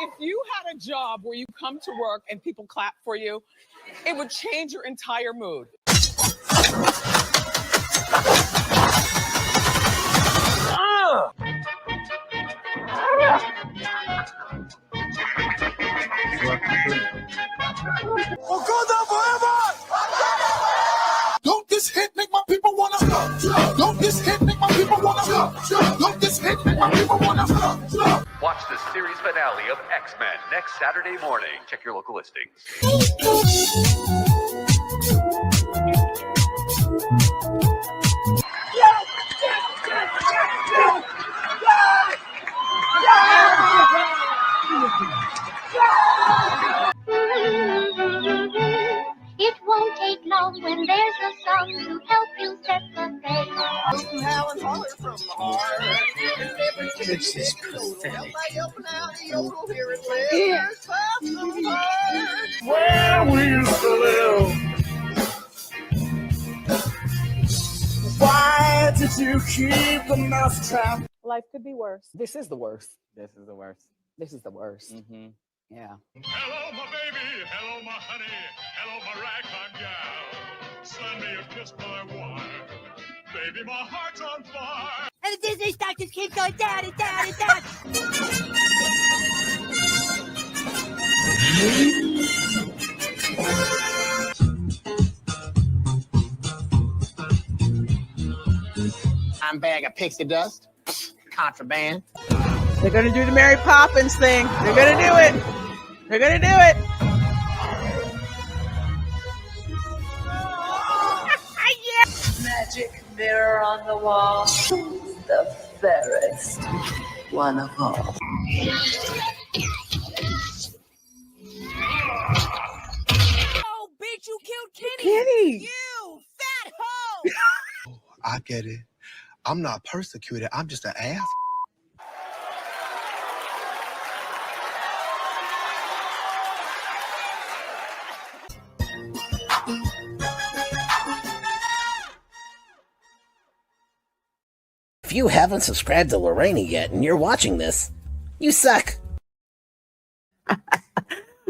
if you had a job where you come to work and people clap for you, it would change your entire mood. Don't this hit make my people wanna jump? Don't this hit make my people wanna jump? Don't this hit make my people wanna jump? Watch the series finale of X-Men next Saturday morning. Check your local listings. It won't take long when there's a song to help you set the pace. This is pathetic. Where we used to live. Why did you keep the mousetrap? Life could be worse. This is the worst. This is the worst. This is the worst. Mm-hmm. Yeah. Hello, my baby. Hello, my honey. Hello, my ragtime gal. Send me a kiss, my wife. Baby, my heart's on fire. And the Disney star just keeps going down and down and down. I'm bag of pixie dust. Contraband. They're gonna do the Mary Poppins thing. They're gonna do it. They're gonna do it. Magic mirror on the wall. The fairest one of all. Oh, bitch, you killed Kenny. Kenny. You fat hoe. I get it. I'm not persecuted. I'm just an ass. If you haven't subscribed to Lorena yet and you're watching this, you suck.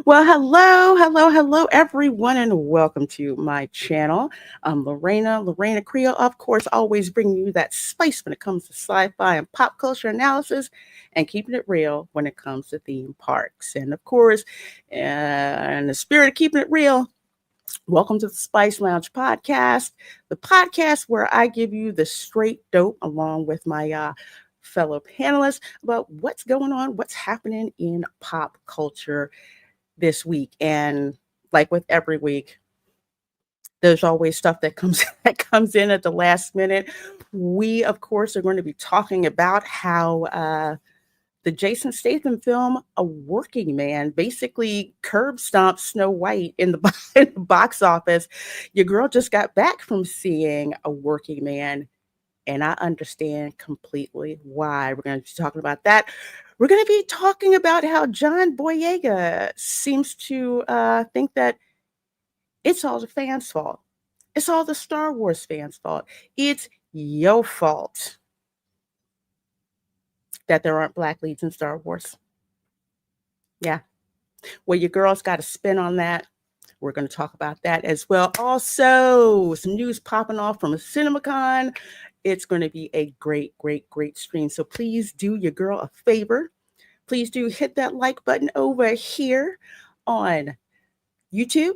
Well, hello, everyone, and welcome to my channel. I'm Reina Creole, of course, always bringing you that spice when it comes to sci-fi and pop culture analysis and keeping it real when it comes to theme parks. And of course, in the spirit of keeping it real, welcome to the Spice Lounge podcast, the podcast where I give you the straight dope along with my fellow panelists about what's going on, what's happening in pop culture this week. And like with every week, there's always stuff that comes in at the last minute. We, of course, are going to be talking about how the Jason Statham film, A Working Man, basically curb stomped Snow White in the box office. Your girl just got back from seeing A Working Man, and I understand completely why. We're going to be talking about that. We're going to be talking about how John Boyega seems to think that it's all the fans' fault. It's all the Star Wars fans' fault. It's your fault that there aren't black leads in Star Wars. Yeah. Well, your girl's got a spin on that. We're going to talk about that as well. Also, some news popping off from CinemaCon. It's going to be a great stream. So please do your girl a favor. Please do hit that like button over here on YouTube.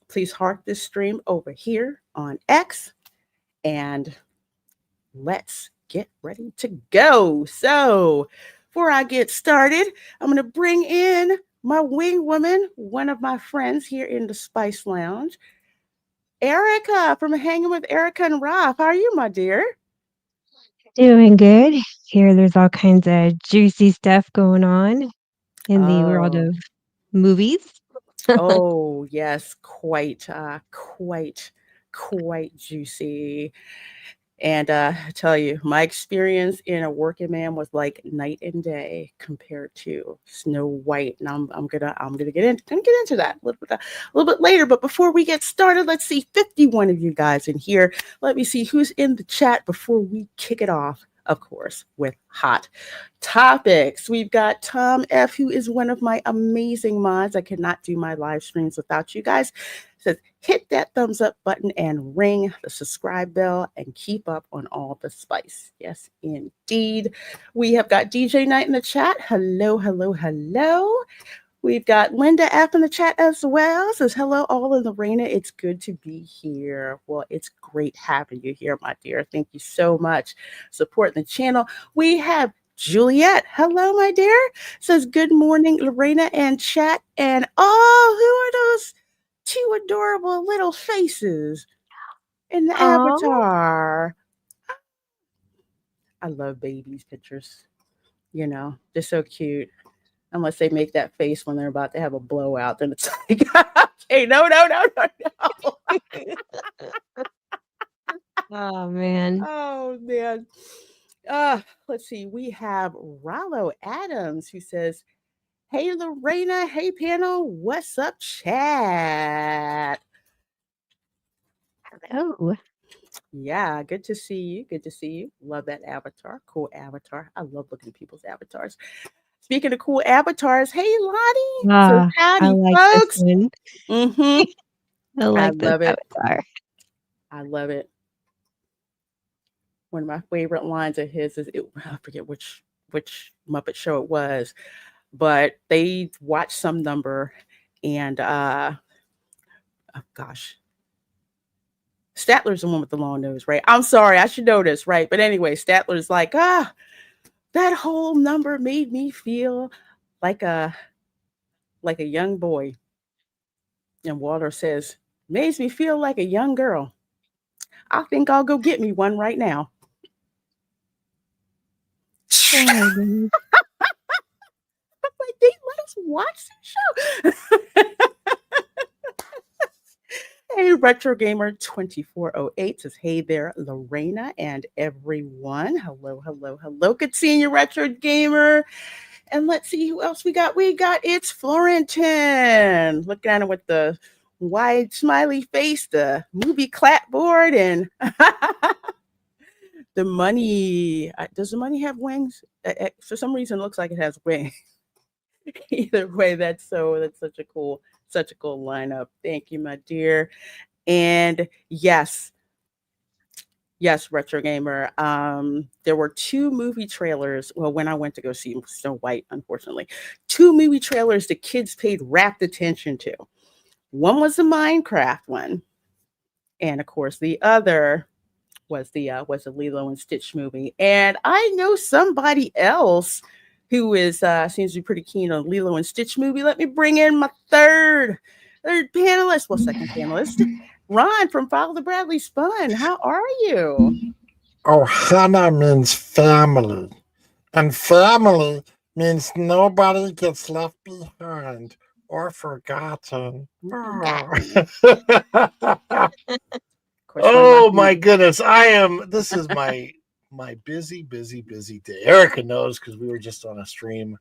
Please heart this stream over here on X. And let's get ready to go. So before I get started, I'm going to bring in my wing woman, one of my friends here in the Spice Lounge, Erica from Hanging with Erica and Rob. How are you, my dear? Doing good. Here, there's all kinds of juicy stuff going on in the world of movies. Oh, yes, quite juicy. And I tell you, my experience in A Working Man was like night and day compared to Snow White. And I'm gonna get into that a little bit later. But before we get started, let's see 51 of you guys in here. Let me see who's in the chat before we kick it off. of course, with hot topics. We've got Tom F., who is one of my amazing mods. I cannot do my live streams without you guys. Says, hit that thumbs up button and ring the subscribe bell and keep up on all the spice. Yes, indeed. We have got DJ Knight in the chat. Hello, hello, hello. We've got Linda F in the chat as well. Says, hello, all in the Reina. It's good to be here. Well, it's great having you here, my dear. Thank you so much. Supporting the channel. We have Juliet. Hello, my dear. Says, good morning, Lorena and chat. And oh, who are those two adorable little faces in the avatar? I love babies' pictures. You know, they're so cute. Unless they make that face when they're about to have a blowout, then it's like, okay, no. Oh, man. Oh, man. Let's see. We have Rollo Adams who says, hey, Lorena. Hey, panel. What's up, chat? Hello. Yeah, good to see you. Good to see you. Love that avatar. Cool avatar. I love looking at people's avatars. Speaking of cool avatars, hey, Lottie. So howdy, I like folks. this one. Mm-hmm. I like this love it. avatar. I love it. One of my favorite lines of his is, I forget which Muppet show it was, but they watched some number and oh gosh, Statler's the one with the long nose, right? I'm sorry, I should know this, right? But anyway, Statler's like, that whole number made me feel like a young boy. And Walter says, makes me feel like a young girl. I think I'll go get me one right now. Oh my goodness. Like, they let us watch the show. Hey, Retro Gamer 2408 says, hey there, Lorena and everyone. Hello, hello, hello. Good seeing you, Retro Gamer. And let's see who else we got. It's Florentin. Look at him with the wide smiley face, the movie clapboard, and the money. Does the money have wings? For some reason, it looks like it has wings. Either way, that's such a cool lineup. Thank you, my dear. And yes, Retro Gamer. There were 2 movie trailers. Well, when I went to go see Snow White, unfortunately, 2 movie trailers the kids paid rapt attention to. One was the Minecraft one, and of course, the other was the Lilo and Stitch movie. And I know somebody else who is seems to be pretty keen on Lilo and Stitch movie. Let me bring in my third panelist. Well, second panelist, Ron from Follow the Bradley Spun. How are you? Oh, Hannah means family. And family means nobody gets left behind or forgotten. Oh my goodness. This is my busy day. Erica knows because we were just on a stream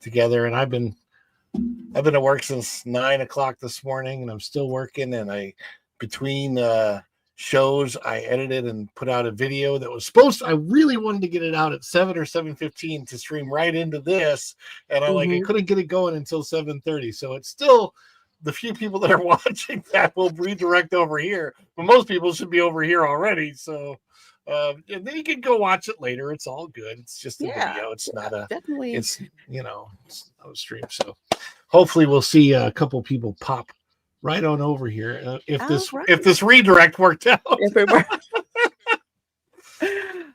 together, and I've been at work since 9 o'clock this morning, and I'm still working. And between shows, I edited and put out a video that was I really wanted to get it out at 7 or 7:15 to stream right into this, and I couldn't get it going until 7:30. So it's still the few people that are watching that will redirect over here, but most people should be over here already. So and then you can go watch it later. It's all good. It's just a video. It's not a definitely. It's it's not a stream. So hopefully we'll see a couple people pop right on over here if this redirect worked out. If it worked.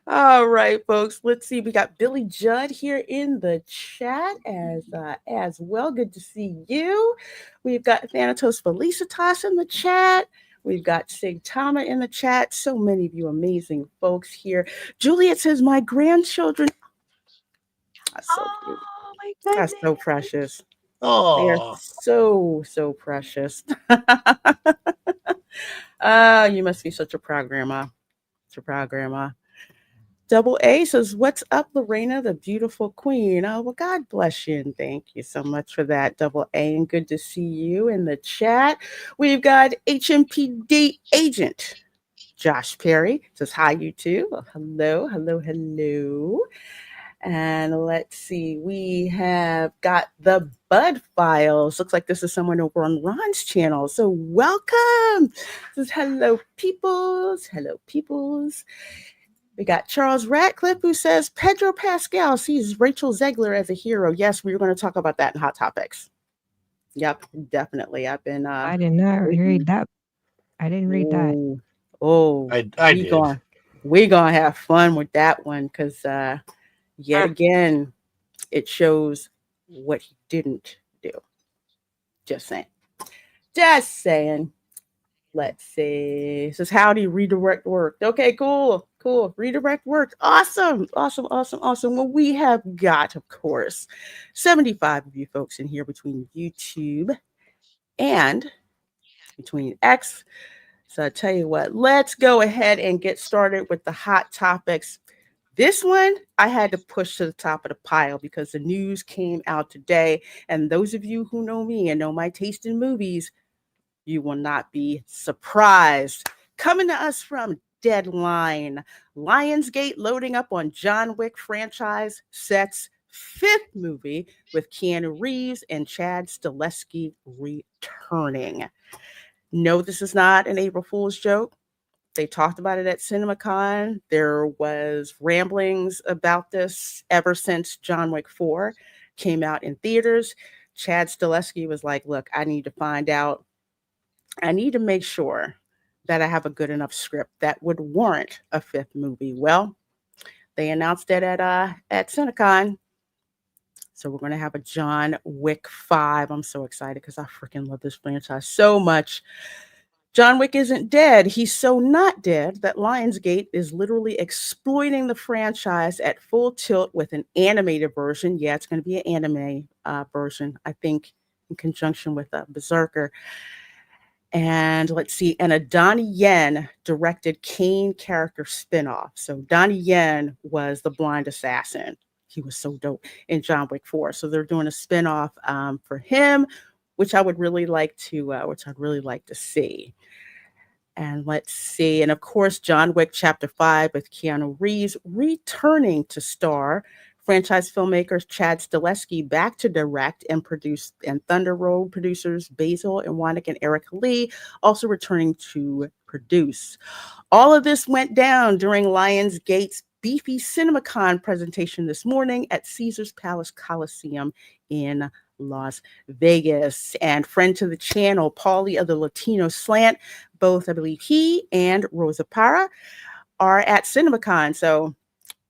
All right, folks. Let's see. We got Billy Judd here in the chat as well. Good to see you. We've got Thanatos Felicitas in the chat. We've got Sig Tama in the chat. So many of you amazing folks here. Juliet says, my grandchildren. That's so cute. My goodness. That's so precious. Oh, they are so precious. You must be such a proud grandma. Such a proud grandma. Double A says, what's up, Lorena, the beautiful queen? Oh, well, God bless you, and thank you so much for that, Double A, and good to see you in the chat. We've got HMPD agent. Josh Perry says hi, you too. Well, hello, hello, hello. And let's see, we have got the Bud Files. Looks like this is someone over on Ron's channel. So welcome. This is hello, peoples. Hello, peoples. We got Charles Ratcliffe who says Pedro Pascal sees Rachel Zegler as a hero. Yes, we were going to talk about that in Hot Topics. Yep, definitely. I've been I did not read that. I didn't read that. Oh, I did. We gonna have fun with that one because yet again, it shows what he didn't do. Just saying. Just saying. Let's see. It says howdy, redirect worked. Okay, cool. Cool. Redirect worked. Awesome. Awesome. Awesome. Awesome. Well, we have got, of course, 75 of you folks in here between YouTube and between X. So I tell you what, let's go ahead and get started with the hot topics. This one I had to push to the top of the pile because the news came out today. And those of you who know me and know my taste in movies, you will not be surprised. Coming to us from Deadline, Lionsgate loading up on John Wick franchise sets fifth movie with Keanu Reeves and Chad Stahelski returning. No, this is not an April Fool's joke. They talked about it at CinemaCon. There was ramblings about this ever since John Wick 4 came out in theaters. Chad Stahelski was like, look, I need to find out. I need to make sure that I have a good enough script that would warrant a fifth movie. Well, they announced it at CinemaCon. So we're going to have a John Wick 5. I'm so excited because I freaking love this franchise so much. John Wick isn't dead. He's so not dead that Lionsgate is literally exploiting the franchise at full tilt with an animated version. Yeah, it's going to be an anime version, I think, in conjunction with Berserker. And let's see, and a Donnie Yen directed Kane character spinoff. So Donnie Yen was the blind assassin. He was so dope in John Wick 4. So they're doing a spinoff for him, which I would really like to, which I'd really like to see. And let's see, and of course, John Wick Chapter 5 with Keanu Reeves returning to star. Franchise filmmakers Chad Stahelski back to direct and produce, and Thunder Road producers Basil and Wannick and Erica Lee also returning to produce. All of this went down during Lionsgate's beefy CinemaCon presentation this morning at Caesars Palace Coliseum in Las Vegas. And friend to the channel, Paulie of the Latino Slant, both I believe he and Rosa Parra are at CinemaCon. So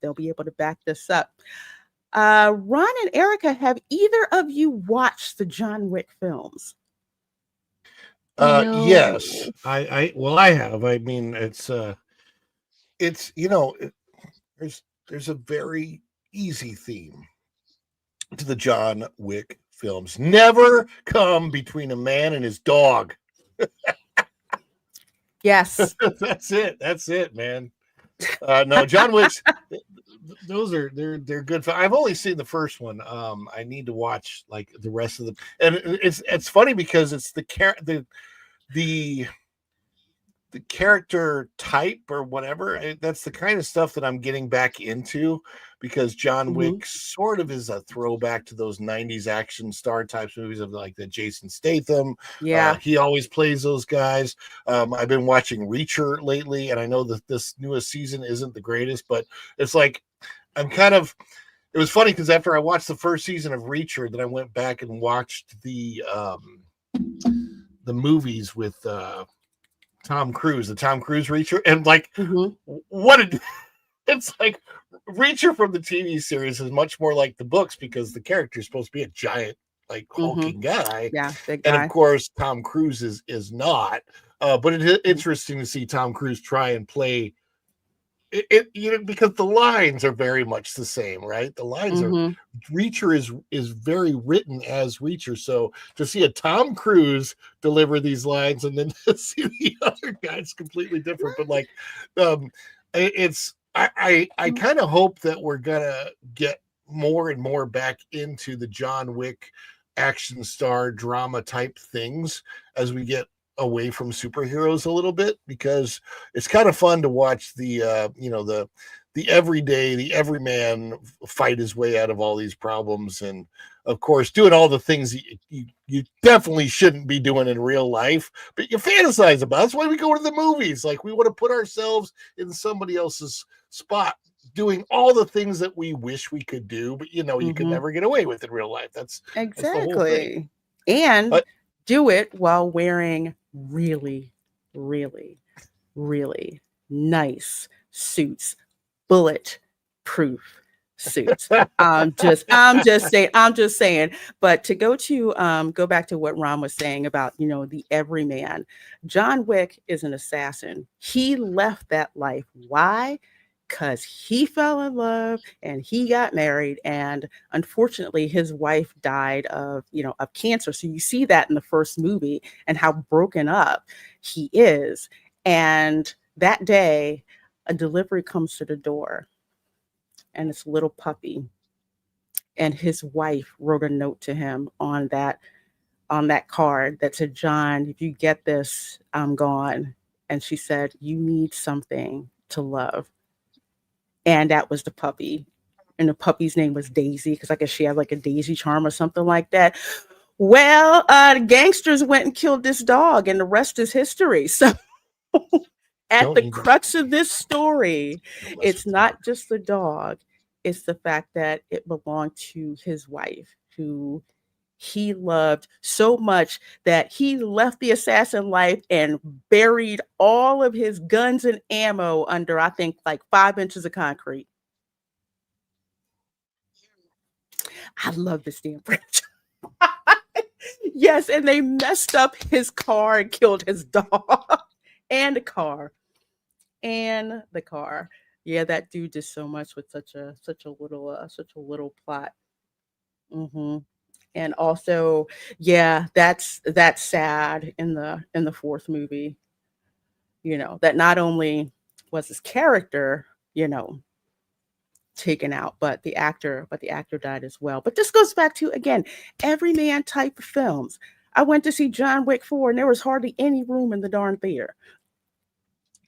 they'll be able to back this up. Ron and Erica, have either of you watched the John Wick films? No. Yes, I have. I mean, it's you know, there's a very easy theme to the John Wick films. Never come between a man and his dog. Yes. That's it, man. No, John Wick's they're good. I've only seen the first one. I need to watch like the rest of the. And it's funny because it's the character type or whatever. That's the kind of stuff that I'm getting back into because John Wick sort of is a throwback to those 90s action star types movies of like the Jason Statham. Yeah. He always plays those guys. I've been watching Reacher lately, and I know that this newest season isn't the greatest, but it's like it was funny because after I watched the first season of Reacher, then I went back and watched the movies with Tom Cruise, the Tom Cruise Reacher, and like it's like Reacher from the TV series is much more like the books because the character is supposed to be a giant, like hulking guy. Yeah, big guy. And of course, Tom Cruise is not. But it's interesting to see Tom Cruise try and play it, you know, because the lines are very much the same, right? The lines are Reacher is very written as Reacher. So to see a Tom Cruise deliver these lines and then to see the other guys completely different, but like I kind of hope that we're gonna get more and more back into the John Wick action star drama type things as we get away from superheroes a little bit, because it's kind of fun to watch the everyday, the everyman fight his way out of all these problems, and of course doing all the things you definitely shouldn't be doing in real life, but you fantasize about. That's why we go to the movies. Like, we want to put ourselves in somebody else's spot, doing all the things that we wish we could do, but you could never get away with in real life. That's the whole thing. And do it while wearing really, really, really nice suits, bulletproof suits. I'm just saying. But to go back to what Ron was saying about, the everyman, John Wick is an assassin. He left that life. Why? Because he fell in love and he got married, and unfortunately his wife died of cancer. So you see that in the first movie and how broken up he is. And that day, a delivery comes to the door, and it's a little puppy. And his wife wrote a note to him on that card that said, "John, if you get this, I'm gone." And she said, "You need something to love." And that was the puppy. And the puppy's name was Daisy, because I guess she had like a daisy charm or something like that. Well, the gangsters went and killed this dog, and the rest is history. So at the crux of this story, it's not just the dog. It's the fact that it belonged to his wife, who he loved so much that he left the assassin life and buried all of his guns and ammo under, I think, like 5 inches of concrete. I love this damn franchise. Yes, and they messed up his car and killed his dog and the car. Yeah, that dude did so much with such a little plot. And also, yeah, that's sad in the fourth movie. That not only was his character, taken out, but the actor died as well. But this goes back to, again, everyman type of films. I went to see John Wick 4, and there was hardly any room in the darn theater.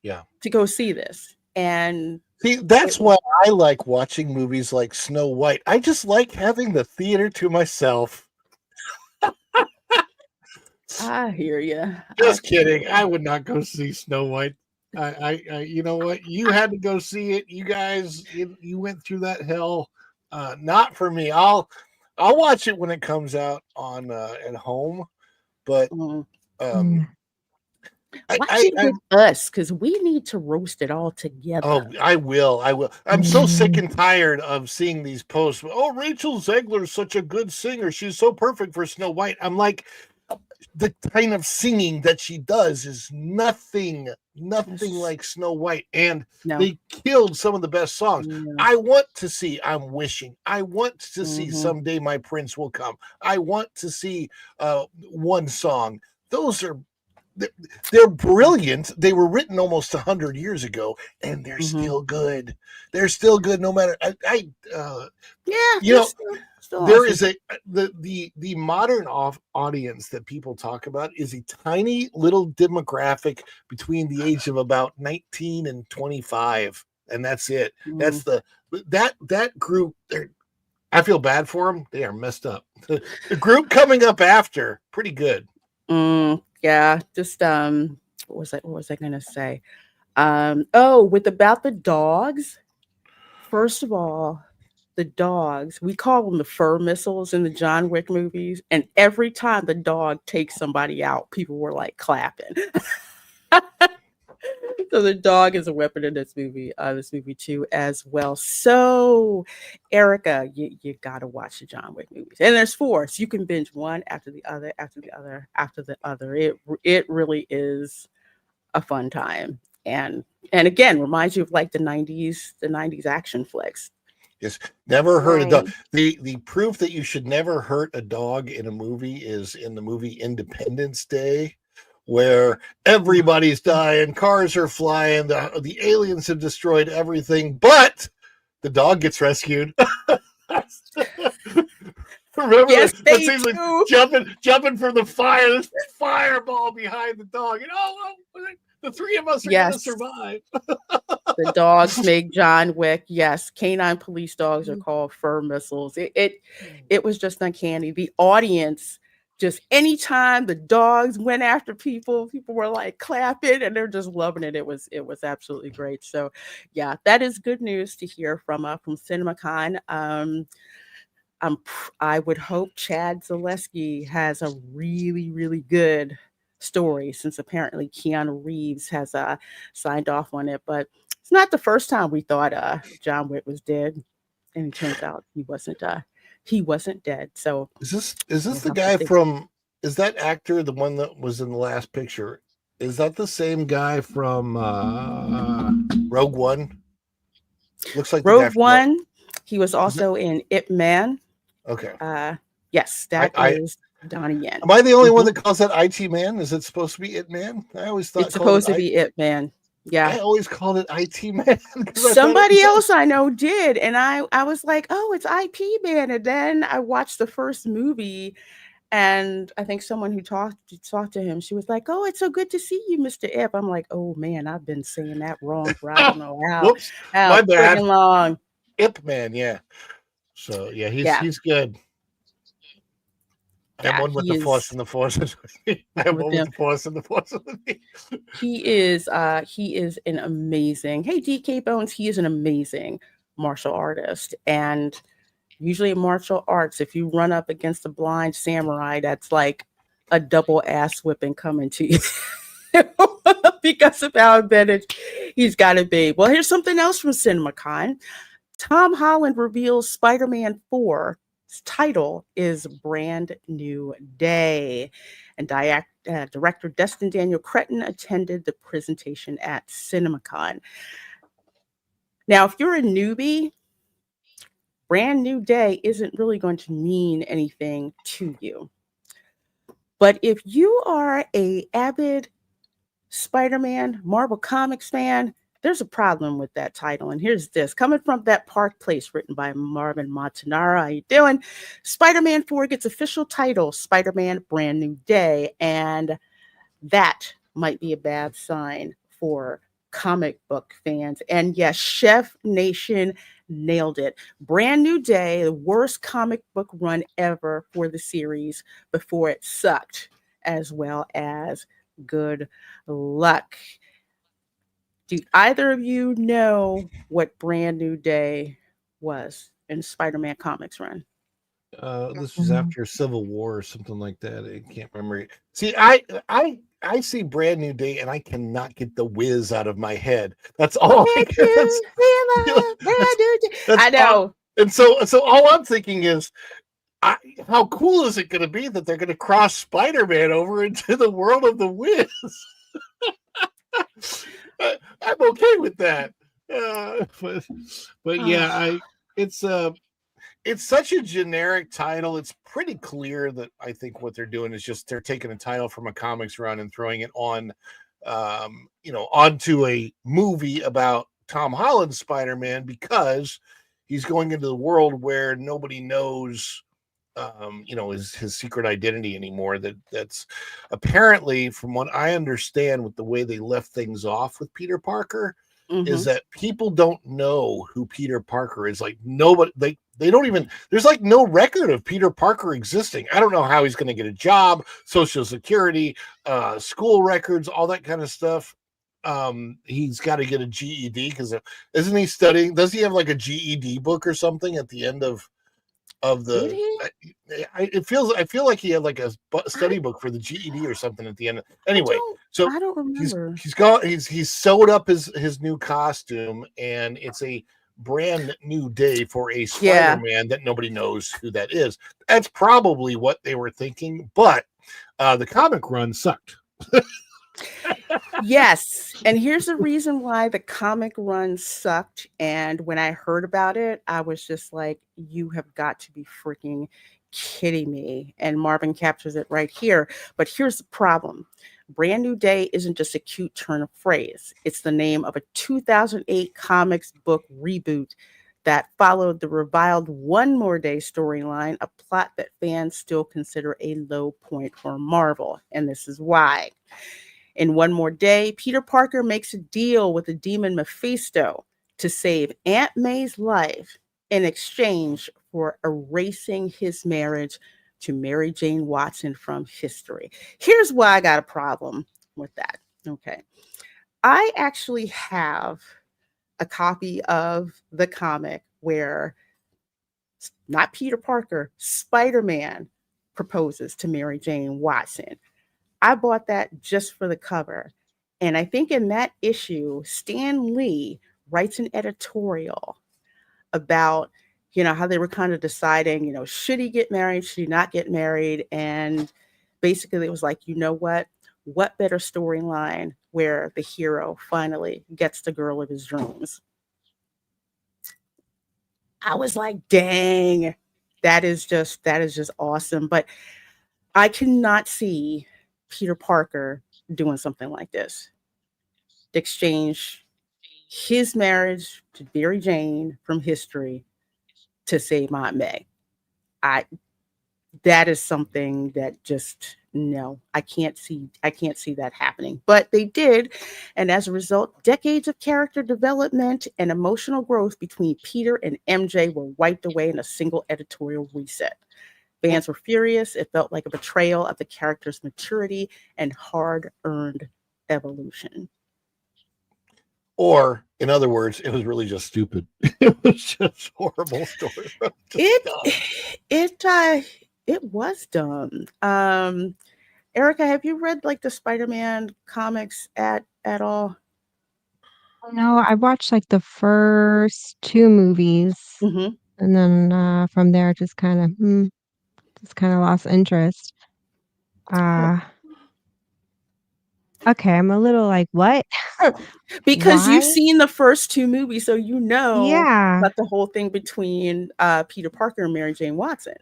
Yeah. To go see this. And see, that's why I like watching movies like Snow White. I just like having the theater to myself. I hear you. Just kidding. I would not go see Snow White. I you know what? You had to go see it. You guys, you went through that hell. Not for me. I'll watch it when it comes out on at home. But watch it with us, because we need to roast it all together. Oh, I will. I'm so sick and tired of seeing these posts. Oh, Rachel Zegler is such a good singer. She's so perfect for Snow White. I'm like, the kind of singing that she does is nothing like Snow White. And they killed some of the best songs. I want to see I'm Wishing. I want to see Someday My Prince Will Come. I want to see One Song. They're brilliant. They were written almost 100 years ago, and they're still good. They're still good no matter. There is the modern audience that people talk about is a tiny little demographic between the age of about 19 and 25, and that's it. That's that group. I feel bad for them. They are messed up. The group coming up after, pretty good. Yeah, just what was I gonna say? About the dogs. First of all, the dogs, we call them the fur missiles in the John Wick movies, and every time the dog takes somebody out, people were like clapping. So the dog is a weapon in this movie too as well. So Erica, you gotta watch the John Wick movies, and there's 4, so you can binge one after the other. It really is a fun time, and again reminds you of like the 90s action flicks. Yes, never hurt a dog. The proof that you should never hurt a dog in a movie is in the movie Independence Day, where everybody's dying, cars are flying, the aliens have destroyed everything, but the dog gets rescued. Remember Yes, that they scene with do. jumping from the fire, this fireball behind the dog, and the three of us are gonna Yes. survive. The dogs make John Wick. Yes, canine police dogs are called fur missiles. It was just uncanny. The audience, just anytime the dogs went after people were like clapping and they're just loving it. It was absolutely great. So, yeah, that is good news to hear from CinemaCon. I would hope Chad Zaleski has a really, really good story, since apparently Keanu Reeves has signed off on it. But it's not the first time we thought John Wick was dead, and it turns out he wasn't. He wasn't dead. So Is this we'll the have to guy think. from? Is that actor the one that was in the last picture? Is that the same guy from Rogue One? Looks like the guy Rogue from One. He was Is it? also in Ip Man. Okay. Yes, that is Donnie Yen. Am I the only one that calls that IT Man? Is it supposed to be It Man? I always thought It's supposed to be Ip Man. Yeah. I always called it IT Man. Somebody else I know did, and I was like, oh, it's IP Man. And then I watched the first movie, and I think someone who talked to him, she was like, oh, it's so good to see you, Mr. Ip. I'm like, oh man, I've been saying that wrong for I don't know how Whoops, my bad. friggin' long. Ip Man, yeah. So yeah, he's good. I'm one with the Force and the Force is with me. I'm one with the Force and the Force is with me. He is an amazing, hey DK Bones, he is an amazing martial artist. And usually in martial arts, if you run up against a blind samurai, that's like a double ass whipping coming to you. Because of how embedded he's got to be. Well, here's something else from CinemaCon. Tom Holland reveals Spider-Man 4's title is Brand New Day. And director Destin Daniel Cretton attended the presentation at CinemaCon. Now, if you're a newbie, Brand New Day isn't really going to mean anything to you. But if you are a avid Spider-Man Marvel Comics fan, there's a problem with that title. And here's this. Coming from That Park Place, written by Marvin Montanaro. How you doing? Spider-Man 4 gets official title, Spider-Man Brand New Day. And that might be a bad sign for comic book fans. And yes, Chef Nation nailed it. Brand New Day, the worst comic book run ever for the series before it sucked, as well as Good Luck. Do either of you know what Brand New Day was in Spider-Man comics run? This was after Civil War or something like that. I can't remember. See, I see Brand New Day and I cannot get the whiz out of my head. That's all. I know. And so all I'm thinking is, how cool is it going to be that they're going to cross Spider-Man over into the world of the Wiz? I'm okay with that. But yeah, it's such a generic title. It's pretty clear that I think what they're doing is just they're taking a title from a comics run and throwing it on, onto a movie about Tom Holland's Spider-Man, because he's going into the world where nobody knows, his secret identity anymore. That's apparently, from what I understand, with the way they left things off with Peter Parker, is that people don't know who Peter Parker is. Like nobody, they don't even, there's like no record of Peter Parker existing. I don't know how he's going to get a job, Social Security, school records, all that kind of stuff. He's got to get a GED, because isn't he studying? Does he have like a GED book or something at the end of the? I feel like he had like a study book for the GED or something at the end. Anyway, so I don't remember. He's sewed up his new costume, and it's a brand new day for a Spider-Man that nobody knows who that is. That's probably what they were thinking, but the comic run sucked. Yes. And here's the reason why the comic run sucked. And when I heard about it, I was just like, you have got to be freaking kidding me. And Marvin captures it right here. But here's the problem. Brand New Day isn't just a cute turn of phrase. It's the name of a 2008 comics book reboot that followed the reviled One More Day storyline, a plot that fans still consider a low point for Marvel. And this is why. In One More Day, Peter Parker makes a deal with the demon Mephisto to save Aunt May's life in exchange for erasing his marriage to Mary Jane Watson from history. Here's why I got a problem with that. Okay. I actually have a copy of the comic where not Peter Parker, Spider-Man proposes to Mary Jane Watson. I bought that just for the cover. And I think in that issue, Stan Lee writes an editorial about, how they were kind of deciding, should he get married? Should he not get married? And basically it was like, you know what better storyline where the hero finally gets the girl of his dreams? I was like, dang, that is just awesome. But I cannot see Peter Parker doing something like this. Exchange his marriage to Mary Jane from history to save Aunt May. That is something that just, no, I can't see that happening. But they did, and as a result, decades of character development and emotional growth between Peter and MJ were wiped away in a single editorial reset. Fans were furious. It felt like a betrayal of the character's maturity and hard-earned evolution. Or, in other words, it was really just stupid. It was just horrible story. It was dumb. Erica, have you read like the Spider-Man comics at all? No, I watched like the first 2 movies, Mm-hmm. and then from there, just kind of lost interest. Okay, I'm a little like, what? Because Why? you've seen the first 2 movies, so Yeah. about the whole thing between Peter Parker and Mary Jane Watson.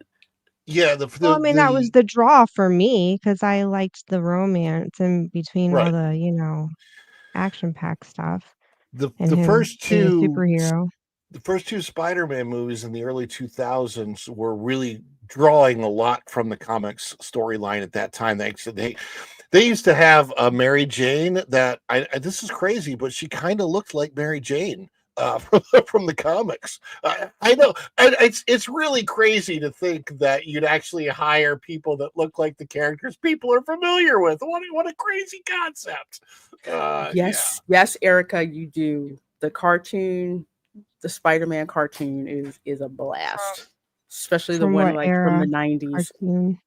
Yeah, Well, I mean, that was the draw for me because I liked the romance in between all right. the, action-packed stuff The and the him first being a 2 superhero. the first 2 Spider-Man movies in the early 2000s were really drawing a lot from the comics storyline at that time. They used to have a Mary Jane that this is crazy, but she kind of looked like Mary Jane from the comics. I know, and it's really crazy to think that you'd actually hire people that look like the characters people are familiar with. What a crazy concept! Yes, Erica, you do. The cartoon, the Spider-Man cartoon is a blast, especially the From one what like from era the 90s. cartoon?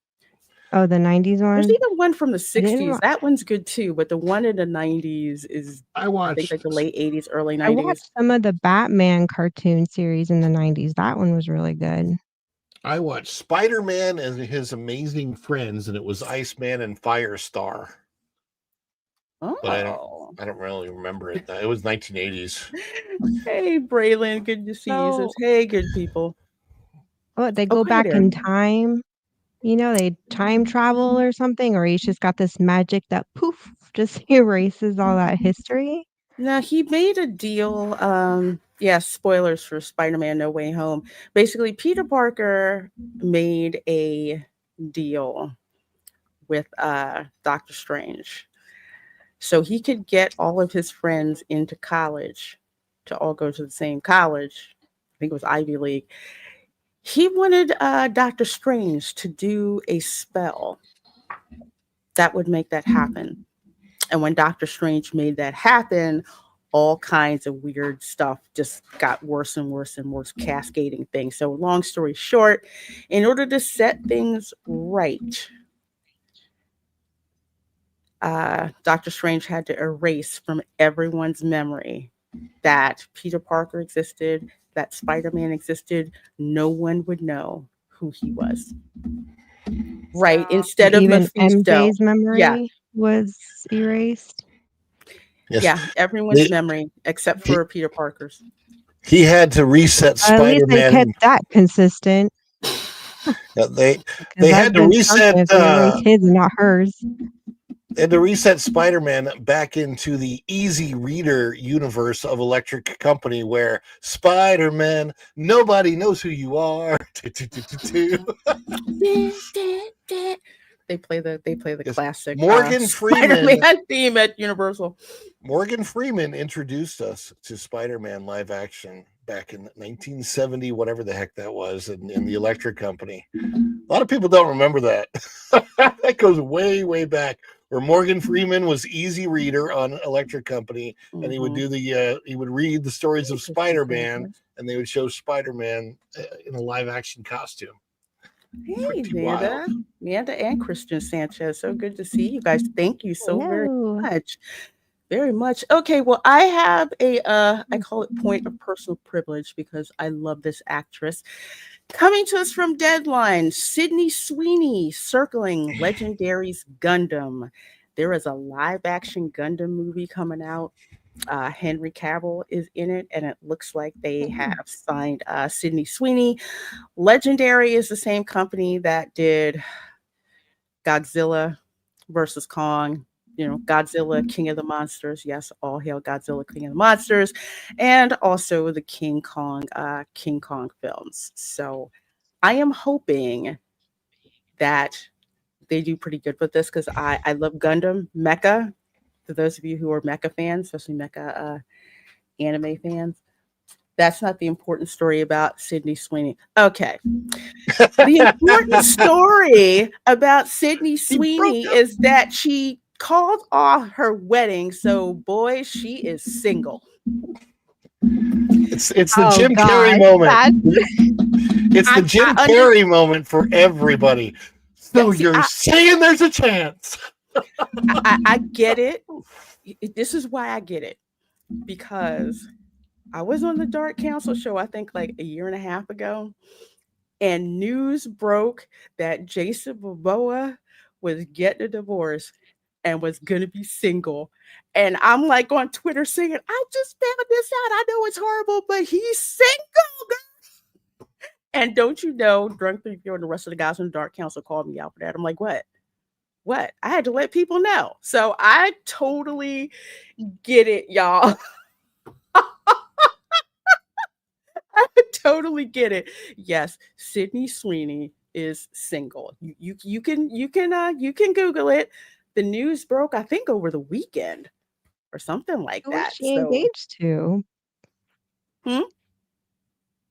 Oh, the 90s There's one? even one from the I didn't 60s. wa That one's good too, but the one in the 90s is, I I think, watched like the late 80s, early I 90s. watched some of the Batman cartoon series in the 90s. That one was really good. I watched Spider-Man and His Amazing Friends, and it was Iceman and Firestar. But I don't really remember it. It was 1980s. Hey, Braylon, good to see you. Says, So hey, good people. What, they Oh, go go ahead, back in Erica. time? They time travel or something? Or he's just got this magic that poof, just erases all that history? No, he made a deal. Spoilers for Spider-Man No Way Home. Basically, Peter Parker made a deal with Doctor Strange so he could get all of his friends into college to all go to the same college. I think it was Ivy League. He wanted Doctor Strange to do a spell that would make that happen. And when Doctor Strange made that happen, all kinds of weird stuff just got worse and worse and worse, cascading things. So long story short, in order to set things right, Doctor Strange had to erase from everyone's memory that Peter Parker existed, that Spider-Man existed. No one would know who he was. Right, instead of Even Mephisto. MJ's memory was erased? Yes. Yeah, everyone's memory except for Peter Parker's. He had to reset At least they Spider-Man. kept that consistent. They Because had that's to been reset. something if you erase his and not hers. And to reset Spider-Man back into the easy reader universe of Electric Company, where Spider-Man, nobody knows who you are. They play the Yes. classic Morgan Freeman. Spider-Man theme at Universal. Morgan Freeman introduced us to Spider-Man live action back in 1970, whatever the heck that was, in the Electric Company. A lot of people don't remember that. That goes way, way back, where Morgan Freeman was easy reader on Electric Company, and he would do he would read the stories of Spider-Man, and they would show Spider-Man in a live action costume. Hey, Amanda and Christian Sanchez. So good to see you guys. Thank you so very much. Very much. Okay, well, I have a I call it point of personal privilege because I love this actress. Coming to us from Deadline, Sydney Sweeney circling Legendary's Gundam. There is a live action Gundam movie coming out. Henry Cavill is in it, and it looks like they have signed Sydney Sweeney. Legendary is the same company that did Godzilla versus Kong. You know, Godzilla, King of the Monsters. Yes, all hail Godzilla, King of the Monsters, and also the King Kong films. So I am hoping that they do pretty good with this because I love Gundam, Mecha. For those of you who are Mecha fans, especially Mecha anime fans, that's not the important story about Sydney Sweeney. Okay. The important story about Sydney Sweeney is that she called off her wedding. So, boy, she is single. It's the Jim Carrey moment. It's the Jim Carrey moment for everybody. So you're saying there's a chance. I get it. This is why I get it. Because I was on the Dark Council show, I think like a year and a half ago, and news broke that Jason Momoa was getting a divorce and was going to be single. And I'm like on Twitter saying, I just found this out. I know it's horrible, but he's single. And don't you know, Drunk Review and the rest of the guys on the Dark Council called me out for that. I'm like, what? I had to let people know. So I totally get it, y'all. I totally get it. Yes, Sydney Sweeney is single. You can Google it. The news broke, I think, over the weekend or something like Who that. was she engaged to?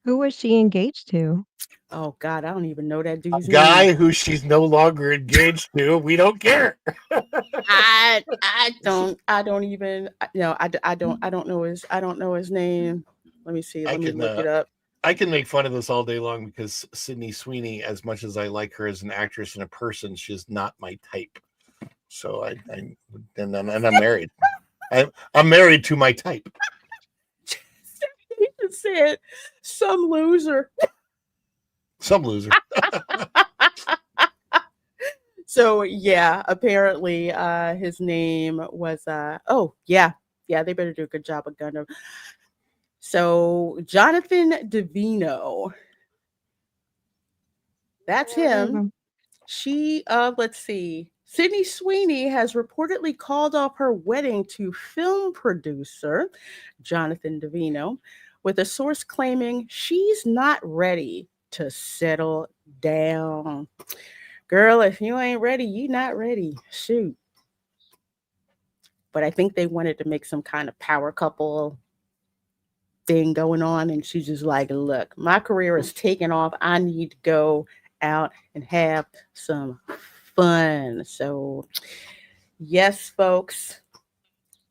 Who was she engaged to? Oh God, I don't even know that dude's guy name. who she's no longer engaged to. We don't care. I don't even I don't know his name. Let me see. Let me look it up. I can make fun of this all day long because Sydney Sweeney, as much as I like her as an actress and a person, she's not my type. So I'm married. I'm married to my type. He just said some loser. Some loser. So yeah, apparently his name was they better do a good job of Gundam. So Jonathan Davino. That's him. She let's see. Sydney Sweeney has reportedly called off her wedding to film producer Jonathan Davino, with a source claiming she's not ready to settle down. Girl, if you ain't ready, you not ready. Shoot. But I think they wanted to make some kind of power couple thing going on. And she's just like, look, my career is taking off. I need to go out and have some fun. So yes, folks,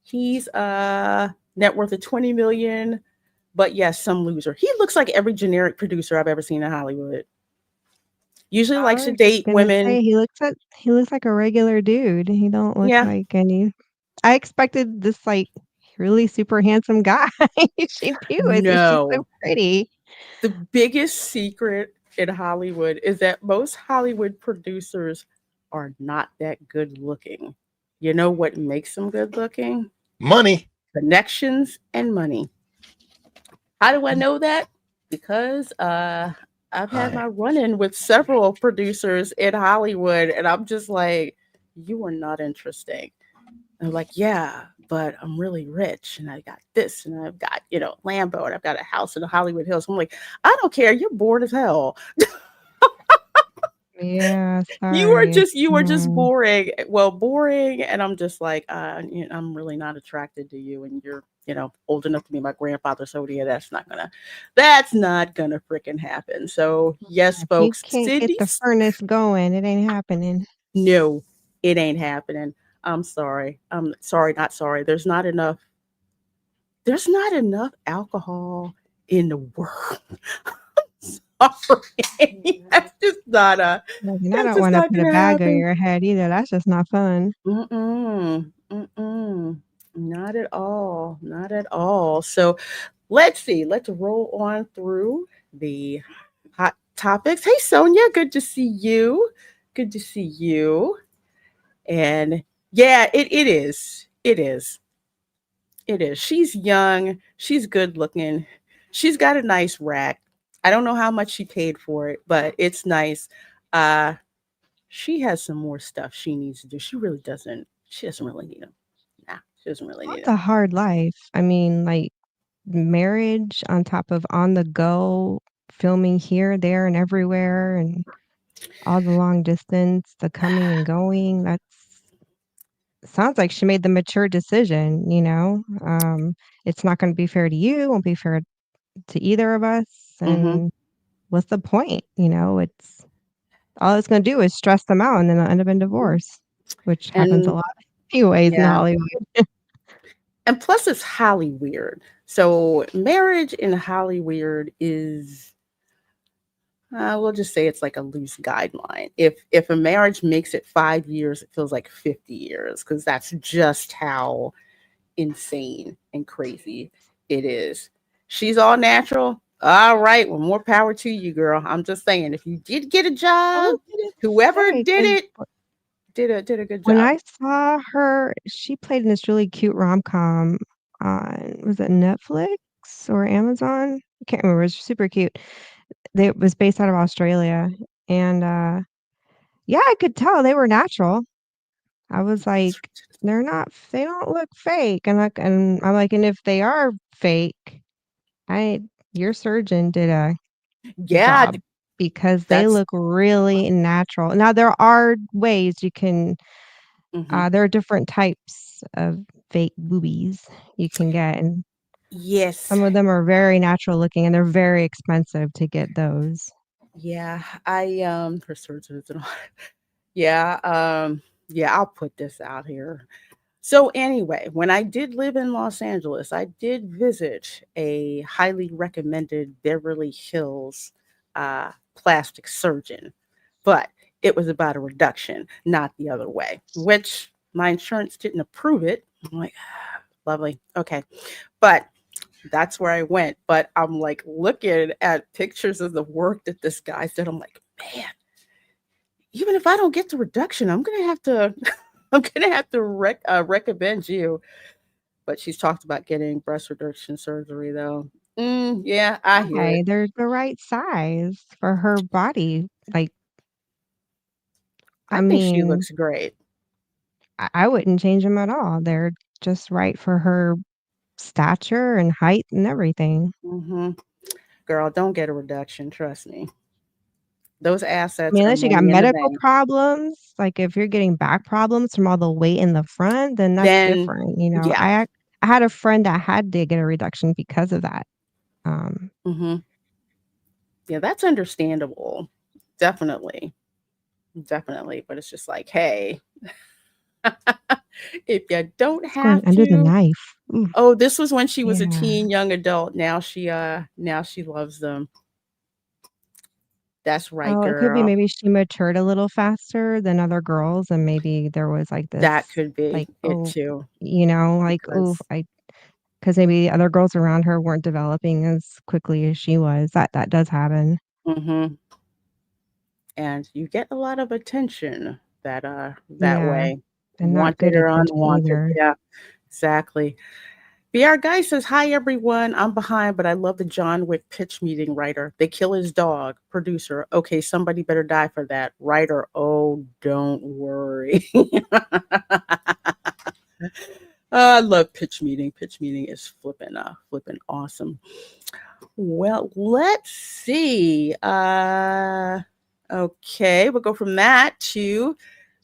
he's net worth of $20 million. But yes, some loser. He looks like every generic producer I've ever seen in Hollywood. Usually likes to date women. He looks like a regular dude. He don't look like any. I expected this like really super handsome guy. She do. She's so pretty. The biggest secret in Hollywood is that most Hollywood producers are not that good looking. You know what makes them good looking? Money. Connections and money. How do I know that? Because I've had my run-in with several producers in Hollywood, and I'm just like, you are not interesting. And I'm like, yeah, but I'm really rich and I got this and I've got, Lambo and I've got a house in the Hollywood Hills. I'm like, I don't care. You're bored as hell. Yeah, You are sorry. just boring. Well, boring. And I'm just like, I'm really not attracted to you. And you're, old enough to be my grandfather. So yeah, that's not gonna freaking happen. So yes, If you folks, can't get the Cindy's, furnace going, it ain't happening. no, it ain't happening. I'm sorry. I'm sorry, not sorry. There's not enough alcohol in the world. Sorry. I That's don't just want to not put a gonna bag on happen. your head either. That's just not fun. Mm-mm. Mm-mm. Not at all. Not at all. So let's see. Let's roll on through the hot topics. Hey Sonia, good to see you. Good to see you. And yeah, it is. It is. It is. She's young. She's good looking. She's got a nice rack. I don't know how much she paid for it, but it's nice. Uh, she has some more stuff she needs to do. She really doesn't. She doesn't really need them. Nah, she doesn't really Well, need it's a them. hard life. I mean, like marriage on top of on the go, filming here, there, and everywhere, and all the long distance, the coming and going. That's sounds like she made the mature decision. It's not going to be fair to you, won't be fair to either of us. Mm-hmm. And what's the point? It's all it's going to do is stress them out and then they'll end up in divorce, which happens a And lot anyways in yeah, Hollywood. and plus it's Holly weird. So marriage in Hollywood is we'll just say it's like a loose guideline. If a marriage makes it 5 years, it feels like 50 years because that's just how insane and crazy it is. She's all natural. All right, well, more power to you, girl. I'm just saying, if you did get a I job, was gonna whoever say, did 'cause it did a good when job. I saw her, she played in this really cute rom-com on was it Netflix or Amazon? I can't remember. It was super cute. It was based out of Australia, and, yeah, I could tell they were natural. I was like, they don't look fake," and I'm like, "And if they are fake, I your surgeon did a Yeah, job because they that's look really natural." Now there are ways you can mhm. there are different types of fake boobies you can get, and Yes. some of them are very natural looking, and they're very expensive to get those. Yeah, for surgeons and all. Yeah, yeah, I'll put this out here. So anyway, when I did live in Los Angeles, I did visit a highly recommended Beverly Hills plastic surgeon, but it was about a reduction, not the other way, which my insurance didn't approve it. I'm like, lovely. Okay. But that's where I went. But I'm like looking at pictures of the work that this guy did. I'm like, man, even if I don't get the reduction, I'm gonna have to I'm gonna have to recommend you. But she's talked about getting breast reduction surgery though. Yeah, I hear it. Why? They're the right size for her body. Like, I I think she mean, looks great. I wouldn't change them at all. They're just right for her stature and height and everything. Hmm. Girl, don't get a reduction. Trust me. Those I assets mean, are unless you got money in the medical bank. problems, like if you're getting back problems from all the weight in the front, then that's Then, different. yeah. I had a friend that had to get a reduction because of that. Um, Hmm. Yeah, that's understandable. Definitely. Definitely. But it's just like, hey, if you don't it's going have under the to. knife. Ooh, Oh, this was when she was a yeah. teen young adult. Now she loves them. That's right, Oh, it could be girl. maybe she matured a little faster than other girls, and maybe there was like this, That could be like, it oh, too. like, oh, Because because maybe other girls around her weren't developing as quickly as she was. That does happen. mhm. And you get a lot of attention that Yeah, way. and not Wanted good or attention unwanted. either. Yeah, exactly. BR Guy says, hi, everyone. I'm behind, but I love the John Wick pitch meeting writer. They kill his dog. Producer, okay, somebody better die for that. Writer, oh, don't worry. I love pitch meeting. Pitch meeting is flipping awesome. Well, let's see. Okay, we'll go from that to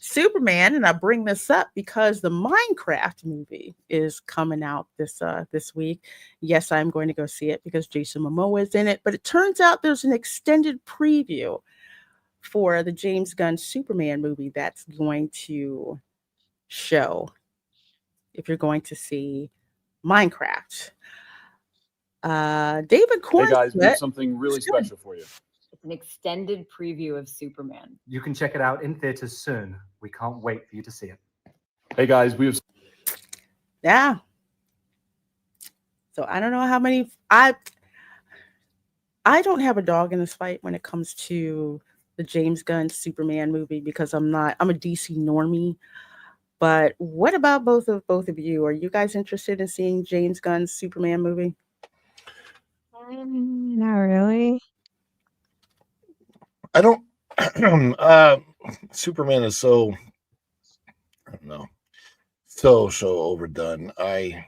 Superman, and I bring this up because the Minecraft movie is coming out this week. Yes, I'm going to go see it because Jason Momoa is in it, but it turns out there's an extended preview for the James Gunn Superman movie that's going to show if you're going to see Minecraft. David Corn. Hey guys, we have something really special for you. It's an extended preview of Superman. You can check it out in theaters soon. We can't wait for you to see it. Hey guys, we have. Yeah. So I don't know how many. I don't have a dog in this fight when it comes to the James Gunn Superman movie because I'm a DC normie. But what about both of you? Are you guys interested in seeing James Gunn's Superman movie? Not really. I don't. Superman is so. I don't know. So overdone. They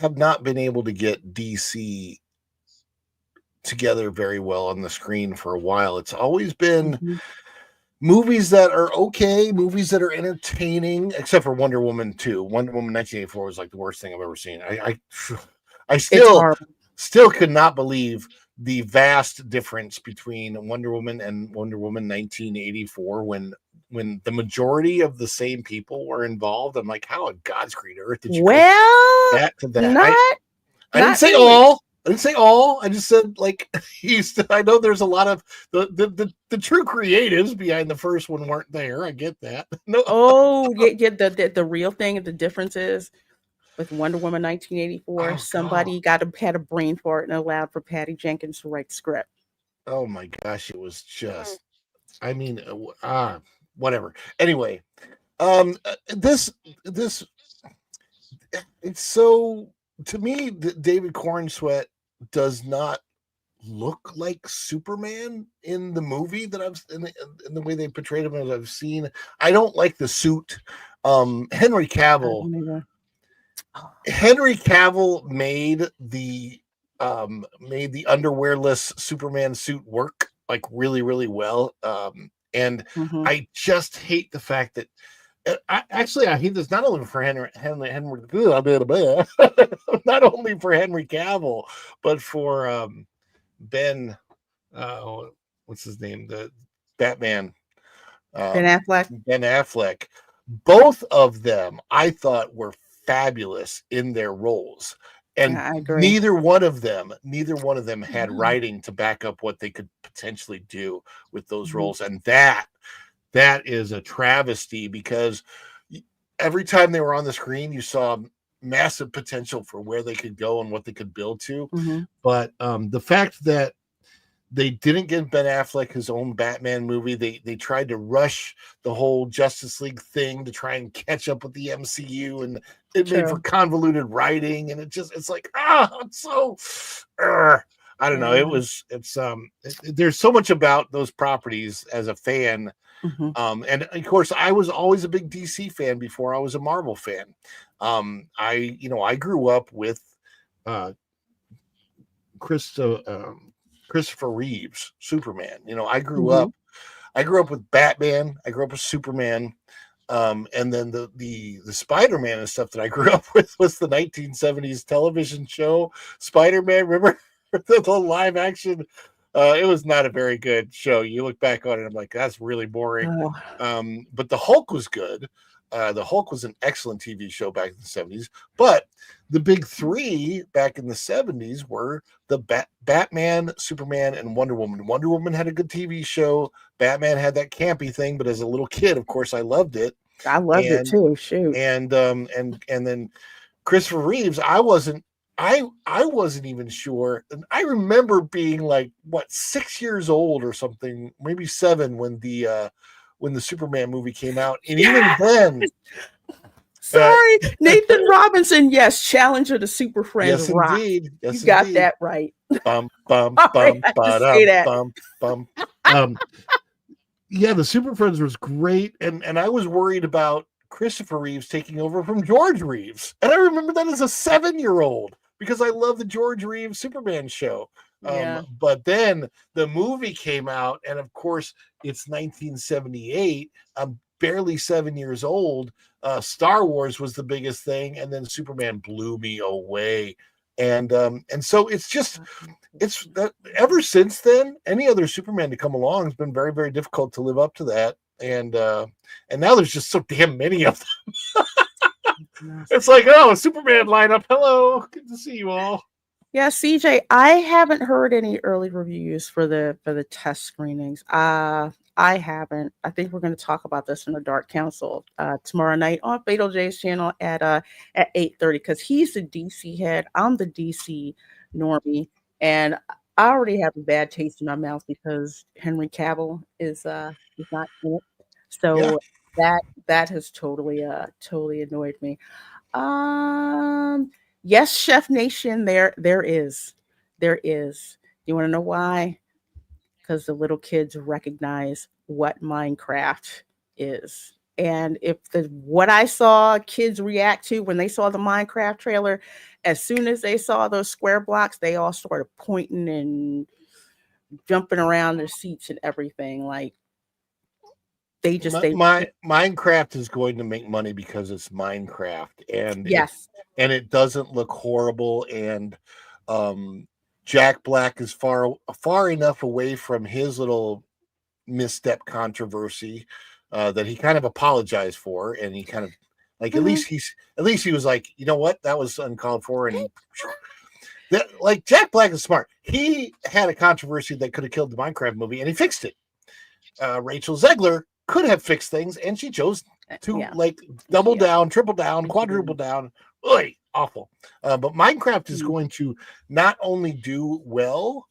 have not been able to get DC together very well on the screen for a while. It's always been movies that are okay, movies that are entertaining, except for Wonder Woman 2. Wonder Woman 1984 was like the worst thing I've ever seen. I still could not believe the vast difference between Wonder Woman and Wonder Woman 1984 when the majority of the same people were involved. I'm like, how on God's green earth did you that to that? I didn't say all. I didn't say all. I just said like I know there's a lot of the true creatives behind the first one weren't there. I get that. No. Oh, yeah. The real thing, the difference is with Wonder Woman 1984, somebody had a brain fart and allowed for Patty Jenkins to write the script. Oh my gosh, it was just. I mean, whatever. Anyway, this it's so to me. David Cornsweet does not look like Superman in the movie that I've in the way they portrayed him as I've seen. I don't like the suit. Henry Cavill. Henry Cavill made the underwearless Superman suit work like really, really well. And I just hate the fact that I hate this not only for Henry not only for Henry Cavill, but for Ben what's his name? The Batman. Ben Affleck. Both of them I thought were fabulous in their roles. And neither one of them had writing to back up what they could potentially do with those roles. And that is a travesty because every time they were on the screen, you saw massive potential for where they could go and what they could build to. But the fact that they didn't give Ben Affleck his own Batman movie. They tried to rush the whole Justice League thing to try and catch up with the MCU, and it made for convoluted writing. And it's like, it's so. I don't know. There's so much about those properties as a fan. And of course, I was always a big DC fan before I was a Marvel fan. I grew up with Christopher Reeves, Superman. I grew up with Batman. I grew up with Superman. And then the Spider-Man and stuff that I grew up with was the 1970s television show Spider-Man. Remember the live action? It was not a very good show. You look back on it, I'm like, that's really boring. But the Hulk was good. The Hulk was an excellent TV show back in the 70s. But the big three back in the 70s were the Batman, Superman, and Wonder Woman. Wonder Woman had a good TV show. Batman had that campy thing, but as a little kid, of course, I loved it. I loved it too. Shoot. And then Christopher Reeves, I wasn't even sure. And I remember being like 6 years old or something, maybe 7 when the Superman movie came out. And even then, Sorry, Nathan Robinson. Yes, Challenger to Super Friends Yes, rock. indeed. Yes, You got indeed. that right. Bum bum Sorry, bum I had to ba-dum, say that. bum. Yeah, the Super Friends was great, and I was worried about Christopher Reeves taking over from George Reeves, and I remember that as a 7-year-old because I love the George Reeves Superman show. Yeah. But then the movie came out, and of course it's 1978. I'm barely 7 years old. Star Wars was the biggest thing, and then Superman blew me away. And so it's that ever since then, any other Superman to come along has been very, very difficult to live up to that. And now there's just so damn many of them. It's like, oh, a Superman lineup. Hello, good to see you all. Yeah, CJ, I haven't heard any early reviews for the test screenings. I haven't. I think we're going to talk about this in the Dark Council tomorrow night on Fatal J's channel at 8:30 because he's the DC head. I'm the DC normie, and I already have a bad taste in my mouth because Henry Cavill is not in it. So that has totally annoyed me. Yes, Chef Nation, there is. You want to know why? Because the little kids recognize what Minecraft is. And if what I saw kids react to when they saw the Minecraft trailer, as soon as they saw those square blocks, they all started pointing and jumping around their seats and everything. Like Minecraft is going to make money because it's Minecraft, and yes, and it doesn't look horrible. And Jack Black is far enough away from his little misstep controversy that he kind of apologized for, and he kind of like at least he was like, you know what, that was uncalled for, and like Jack Black is smart. He had a controversy that could have killed the Minecraft movie, and he fixed it. Rachel Zegler could have fixed things, and she chose to like double down, triple down, quadruple down. Oy, awful. But Minecraft is going to not only do well,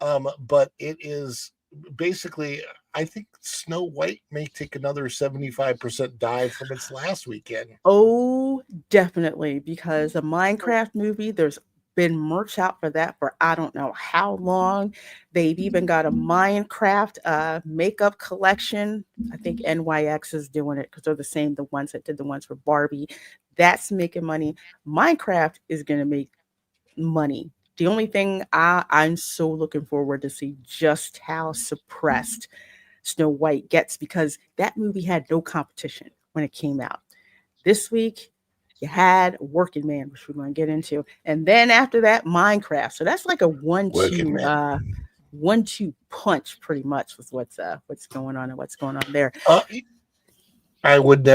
but it is basically, I think Snow White may take another 75% dive from its last weekend. Oh, definitely, because a Minecraft movie, there's been merch out for that for I don't know how long. They've even got a Minecraft makeup collection. I think NYX is doing it because they're the ones that did the ones for Barbie. That's making money. Minecraft is going to make money. The only thing I'm so looking forward to see just how suppressed Snow White gets because that movie had no competition when it came out. This week, you had Working Man, which we're going to get into, and then after that, Minecraft. So that's like a 1-2 punch, pretty much, with what's going on and what's going on there. I wouldn't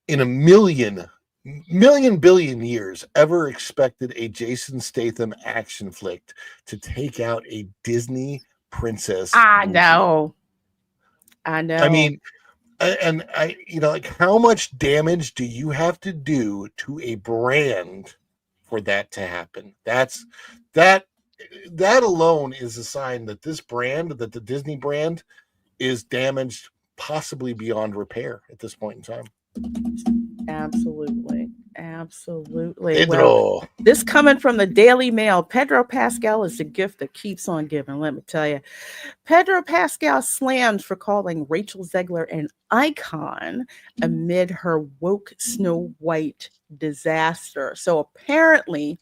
in a million billion years ever expected a Jason Statham action flick to take out a Disney princess. I know. I mean, and like how much damage do you have to do to a brand for that to happen? That alone is a sign that that the Disney brand is damaged possibly beyond repair at this point in time. Absolutely. Pedro. Well, this coming from the Daily Mail, Pedro Pascal is the gift that keeps on giving, let me tell you. Pedro Pascal slams for calling Rachel Zegler an icon amid her woke Snow White disaster. So apparently,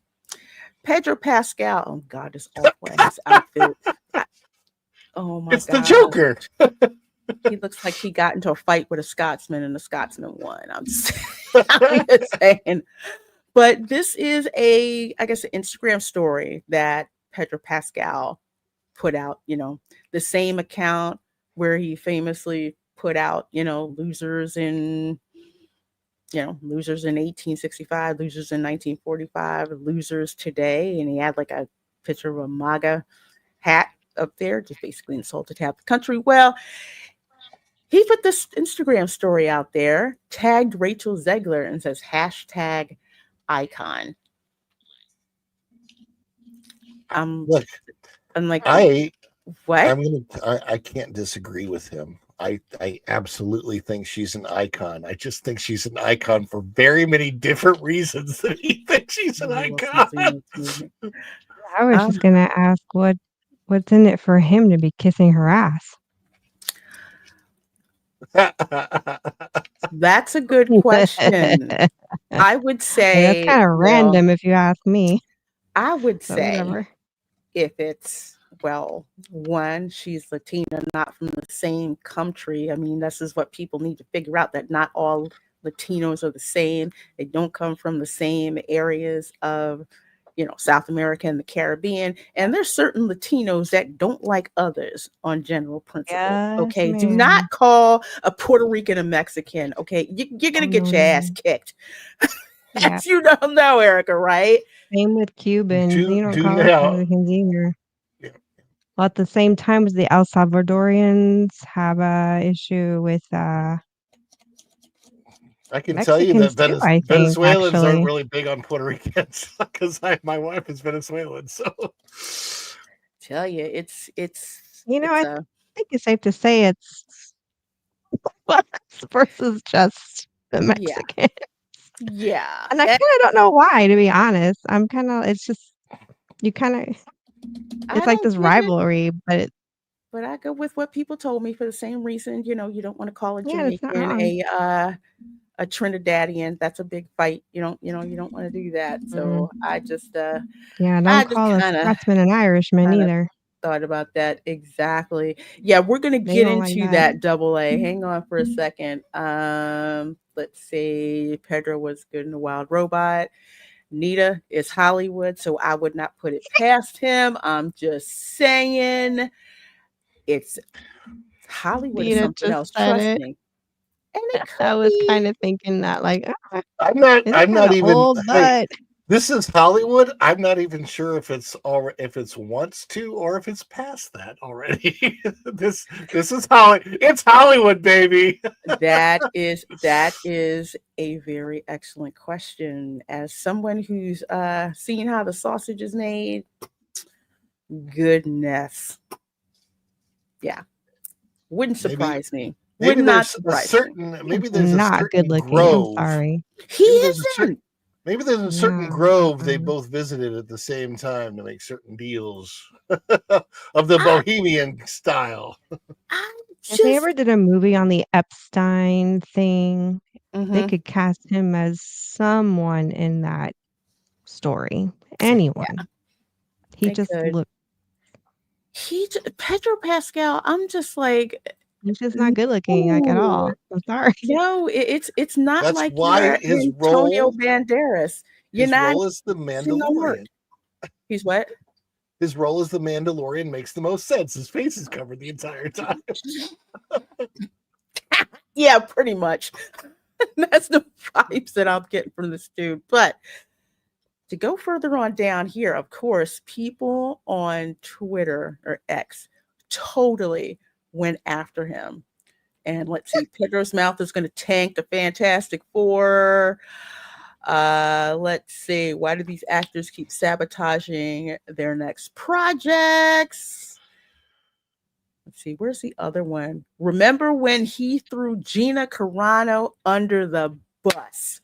Pedro Pascal, oh God, this awful ass outfit. Oh my God. It's the Joker. He looks like he got into a fight with a Scotsman and the Scotsman won. I'm just saying. But this is an Instagram story that Pedro Pascal put out, the same account where he famously put out, losers in 1865, losers in 1945, losers today. And he had like a picture of a MAGA hat up there, just basically insulted half the country. Well, he put this Instagram story out there, tagged Rachel Zegler, and says #icon. Look, I'm like, what? I can't disagree with him. I absolutely think she's an icon. I just think she's an icon for very many different reasons that he thinks she's an icon. I was just gonna ask what's in it for him to be kissing her ass. That's a good question. I would say that's kind of random if you ask me. I would But say whatever. if it's one, she's Latina, not from the same country. I mean, this is what people need to figure out, that not all Latinos are the same. They don't come from the same areas of, South America and the Caribbean. And there's certain Latinos that don't like others on general principle. Yes, Okay. Do ma'am. not call a Puerto Rican a Mexican. Okay. You're going to get your ass kicked. Yeah. As you don't know, Erica, right? Same with Cubans. You don't call us now. Mexicans either. Yeah. Well, at the same time as the El Salvadorians have a issue with I can tell you Mexicans that too, I think, Venezuelans aren't actually. really big on Puerto Ricans because my wife is Venezuelan. So Tell you, it's I think it's safe to say it's us versus just the Mexicans. Yeah. And I kind of don't know why, to be honest. It's just, you kind of, it's like this rivalry, but I go with what people told me for the same reason. You don't want to call a yeah, it's not Jamaican wrong. a Trinidadian. That's a big fight. You don't want to do that. So I just Yeah, I don't just call a kind of Scotsman an Irishman either. thought about that. Exactly. Yeah, we're gonna They get don't like into that. that double A. Hang on for a second. Let's see. Pedro was good in the Wild Robot. Nita is Hollywood, so I would not put it past him. I'm just saying, it's Hollywood is Nita something just else. said Trust it. me. And it could I was be. kind of thinking that, like, I'm it's not kinda even. old, Hey, but this is Hollywood. I'm not even sure if it's wants to or if it's past that already. this is It's Hollywood, baby. That is a very excellent question. As someone who's seen how the sausage is made, goodness. Yeah. Wouldn't surprise me. Would Maybe not there's a surprise me. certain. Maybe there's a not good certain looking. I'm grove. sorry. He isn't. Maybe there's a certain No, grove they both visited at the same time to make certain deals of the bohemian style. If they ever did a movie on the Epstein thing, they Mhm. could cast him as someone in that story. Anyone. He They just could. looked. Pedro Pascal, I'm just like, He's just not good looking, like, at no. all. I'm sorry. No, it's not That's like why you're Antonio Banderas. You're his not role as the missing no mark. Mandalorian. He's what? His role as the Mandalorian makes the most sense. His face is covered the entire time. Yeah, pretty much. That's the vibes that I'm getting from this dude. But to go further on down here, of course, people on Twitter or X totally went after him. And let's see, Pedro's mouth is going to tank the Fantastic Four. Let's see, why do these actors keep sabotaging their next projects? Let's see, where's the other one? Remember when he threw Gina Carano under the bus?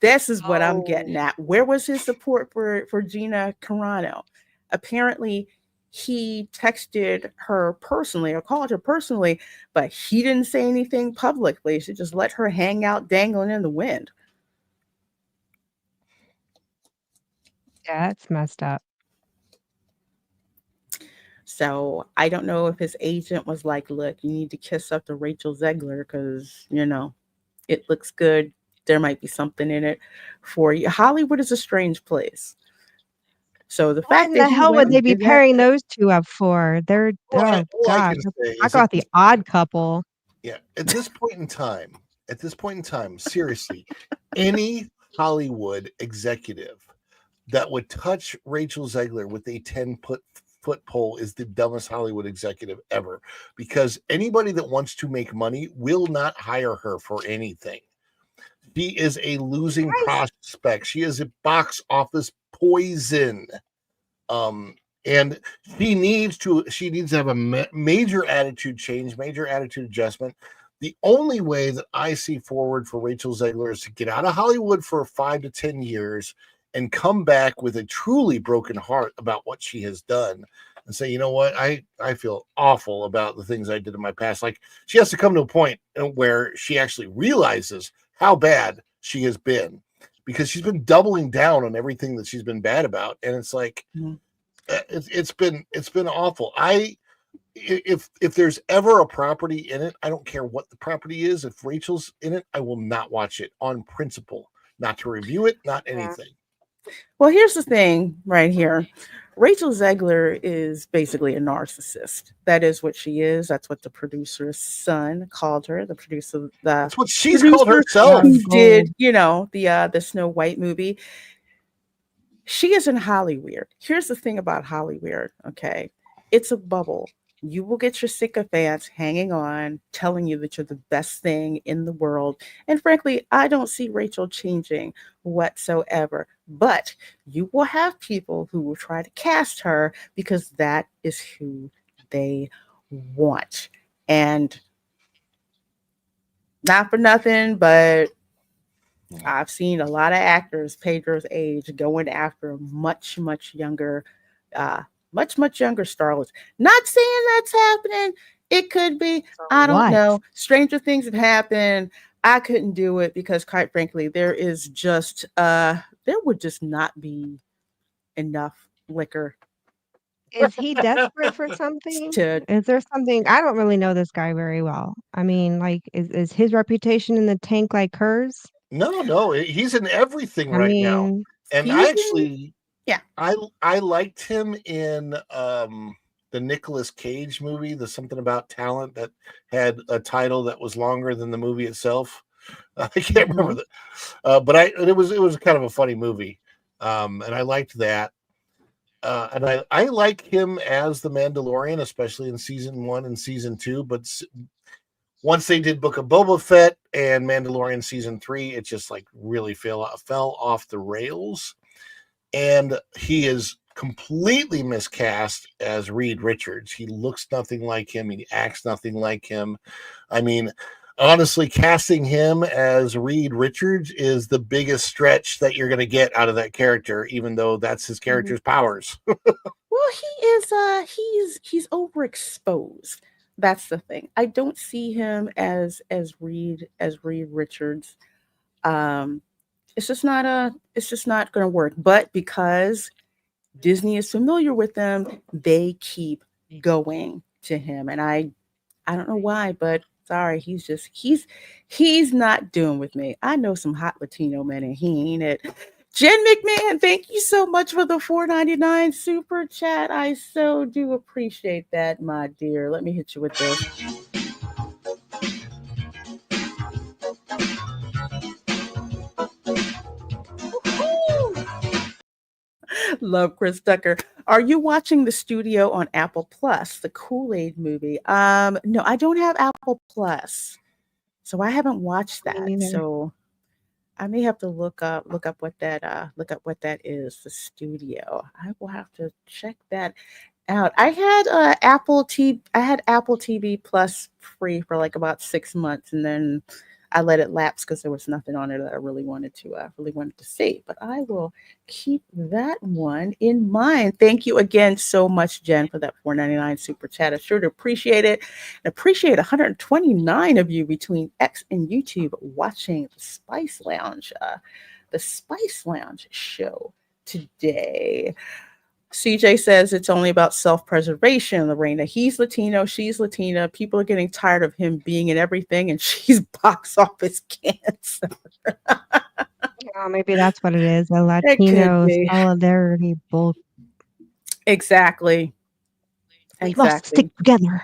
This is what I'm getting at. Where was his support for Gina Carano? Apparently, he texted her personally or called her personally, but he didn't say anything publicly. So just let her hang out dangling in the wind. Yeah, that's messed up. So I don't know if his agent was like, look, you need to kiss up to Rachel Zegler because, it looks good. There might be something in it for you. Hollywood is a strange place. So the What fact in that the he hell went would and they be did that, pairing those two up for? They're All I God. can say Talk is about the odd couple. Yeah, at this point in time, seriously, any Hollywood executive that would touch Rachel Zegler with a 10-foot pole is the dumbest Hollywood executive ever, because anybody that wants to make money will not hire her for anything. She is a losing prospect. She is a box office poison. And she needs to have a major attitude change, major attitude adjustment. The only way that I see forward for Rachel Zegler is to get out of Hollywood for 5 to 10 years and come back with a truly broken heart about what she has done and say, you know what, I feel awful about the things I did in my past. Like, she has to come to a point where she actually realizes how bad she has been, because she's been doubling down on everything that she's been bad about. And it's like, it's been awful. If there's ever a property in it, I don't care what the property is. If Rachel's in it, I will not watch it on principle, not to review it, not anything. Well, here's the thing right here. Rachel Zegler is basically a narcissist. That is what she is. That's what the producer's son called her. The producer, that's what she's called herself. Who did, the Snow White movie. She is in Hollywood. Here's the thing about Hollywood, okay? It's a bubble. You will get your sycophants hanging on, telling you that you're the best thing in the world. And frankly, I don't see Rachel changing whatsoever. But you will have people who will try to cast her because that is who they want. And not for nothing, but I've seen a lot of actors Pedro's age going after much, much younger starlets. Not saying that's happening. It could be. I don't know. Stranger things have happened. I couldn't do it because, quite frankly, there would just not be enough liquor. Is he desperate for something? Is there something? I don't really know this guy very well. I mean, like, is his reputation in the tank like hers? No, he's in everything right now. And I liked him in the Nicolas Cage movie, the Something About Talent, that had a title that was longer than the movie itself. I can't remember that, but it was kind of a funny movie, and I liked that. And I like him as the Mandalorian, especially in season 1 and season 2. But once they did Book of Boba Fett and Mandalorian season 3, it just like really fell off the rails. And he is completely miscast as Reed Richards. He looks nothing like him. He acts nothing like him. I mean, honestly, casting him as Reed Richards is the biggest stretch that you're going to get out of that character, even though that's his character's powers. Well, he is he's overexposed. That's the thing. I don't see him as Reed Richards. It's just not going to work. But because Disney is familiar with them, they keep going to him. And I don't know why, but sorry, he's not doing with me. I know some hot Latino men and he ain't it. Jen McMahon, thank you so much for the $4.99 super chat. I so do appreciate that, my dear. Let me hit you with this. Love Chris Tucker. Are you watching The Studio on Apple Plus, the Kool-Aid movie? No, I don't have Apple Plus, so I haven't watched that. So I may have to look up what that is. The Studio. I will have to check that out. I had Apple TV Plus free for like about 6 months, and then I let it lapse because there was nothing on it that I really wanted to see. But I will keep that one in mind. Thank you again so much, Jen, for that $4.99 super chat. I sure do appreciate it. And appreciate 129 of you between X and YouTube watching the Spice Lounge show today. CJ says it's only about self-preservation, Lorena. He's Latino, she's Latina. People are getting tired of him being in everything, and she's box office cancer. Maybe that's what it is. A Latino solidarity bull. Exactly. We must stick together.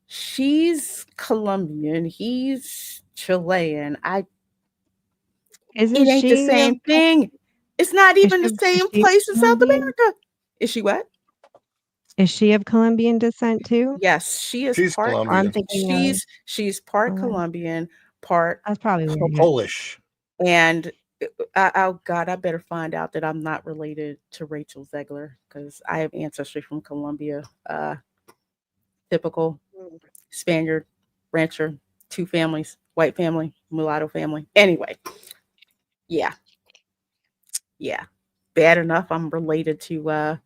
She's Colombian. He's Chilean. Isn't it ain't she the same thing. It's not even the same place in South America. Is she what? Is she of Colombian descent too? Yes, she is. She's part Colombian. I'm thinking she's part Colombian, part that's probably Polish. And Oh God, I better find out that I'm not related to Rachel Zegler because I have ancestry from Colombia. Typical Spaniard, rancher, two families, white family, mulatto family. Anyway, yeah, yeah. Bad enough I'm related to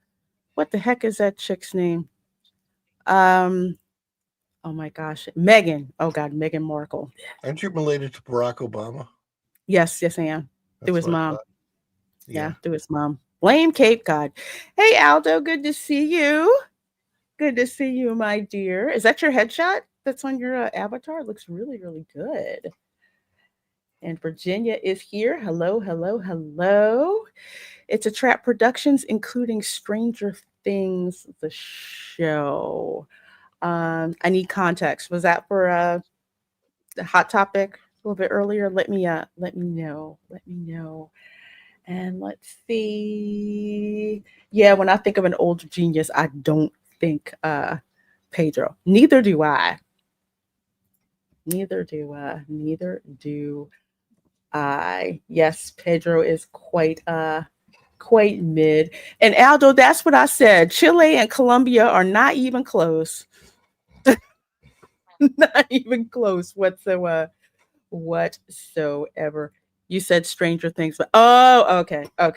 what the heck is that chick's name? Um, oh my gosh, Megan. Oh God, Meghan Markle. Aren't you related to Barack Obama? Yes, yes, I am. Through That's his what I mom. thought. Yeah, through his mom. Blame Cape God. Hey Aldo, good to see you. Good to see you, my dear. Is that your headshot that's on your avatar? It looks really, really good. And Virginia is here. Hello, hello, hello. It's a Trap Productions, including Stranger Things, the show. I need context. Was that for the hot topic a little bit earlier? Let me know. Let me know. And let's see. Yeah, when I think of an older genius, I don't think Pedro. Neither do I. Neither do I. Neither do I. Yes, Pedro is quite mid. And Aldo, that's what I said. Chile and Colombia are not even close. Not even close whatsoever. You said Stranger Things, but okay. Oh,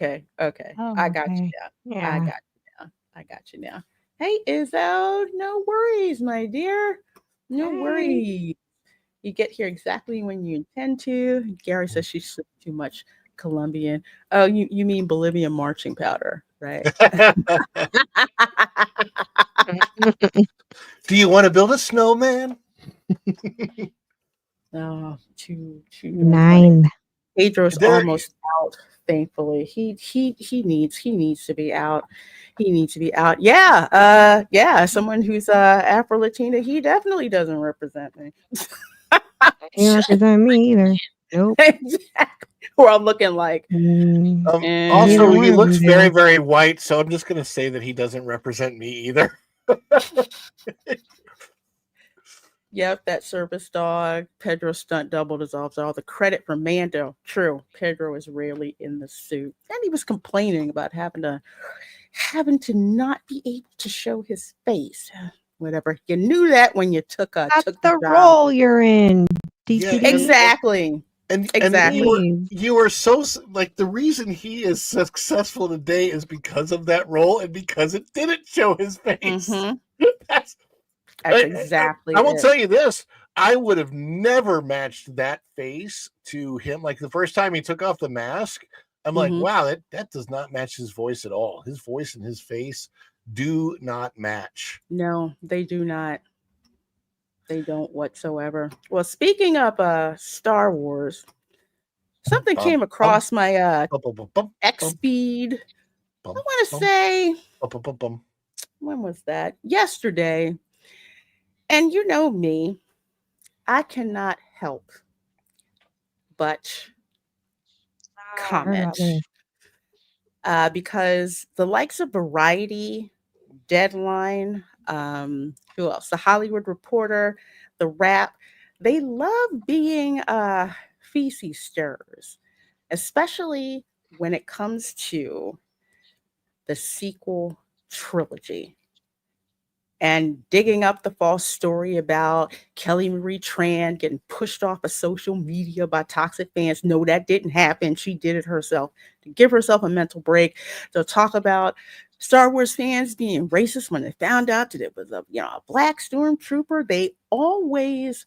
I got you okay. now. I Yeah. got you now. I got you now. Hey, Izzo, no worries, my dear. No Hey. worries. You get here exactly when you intend to. Gary says she slipped too much Colombian. Oh, you mean Bolivian marching powder, right? Do you want to build a snowman? Oh, too damn funny. 9. Pedro's There, almost out, thankfully. He needs to be out. He needs to be out. Yeah, yeah, someone who's Afro Latina, he definitely doesn't represent me. You don't represent me either. Nope. Exactly. Or I'm looking like Neither also, he one of looks them very, do. very white, so I'm just going to say that he doesn't represent me either. Yep, that service dog. Pedro stunt double deserves all the credit for Mando. True. Pedro is rarely in the suit. And he was complaining about having to not be able to show his face. Whatever. You knew that when you took That's the the job. role you're in, Yeah, DPD. Exactly. and Exactly. you were so like the reason he is successful today is because of that role and because it didn't show his face. Mm-hmm. That's That's exactly I will it. tell you this. I would have never matched that face to him. Like the first time he took off the mask, I'm like, Mm-hmm. wow, that does not match his voice at all. His voice and his face do not match. No, they do not. They don't whatsoever. Well, speaking of Star Wars, something Bum, came bum, across my bum, bum, bum, bum, X speed. I bum, want to bum, say, bum, bum, bum, bum. when was that? Yesterday. And you know me, I cannot help but I heard about comment this. because the likes of Variety, Deadline, who else? The Hollywood Reporter, The Wrap, they love being feces stirrers, especially when it comes to the sequel trilogy and digging up the false story about Kelly Marie Tran getting pushed off of social media by toxic fans. No, that didn't happen. She did it herself to give herself a mental break. They'll talk about Star Wars fans being racist when they found out that it was a black stormtrooper. They always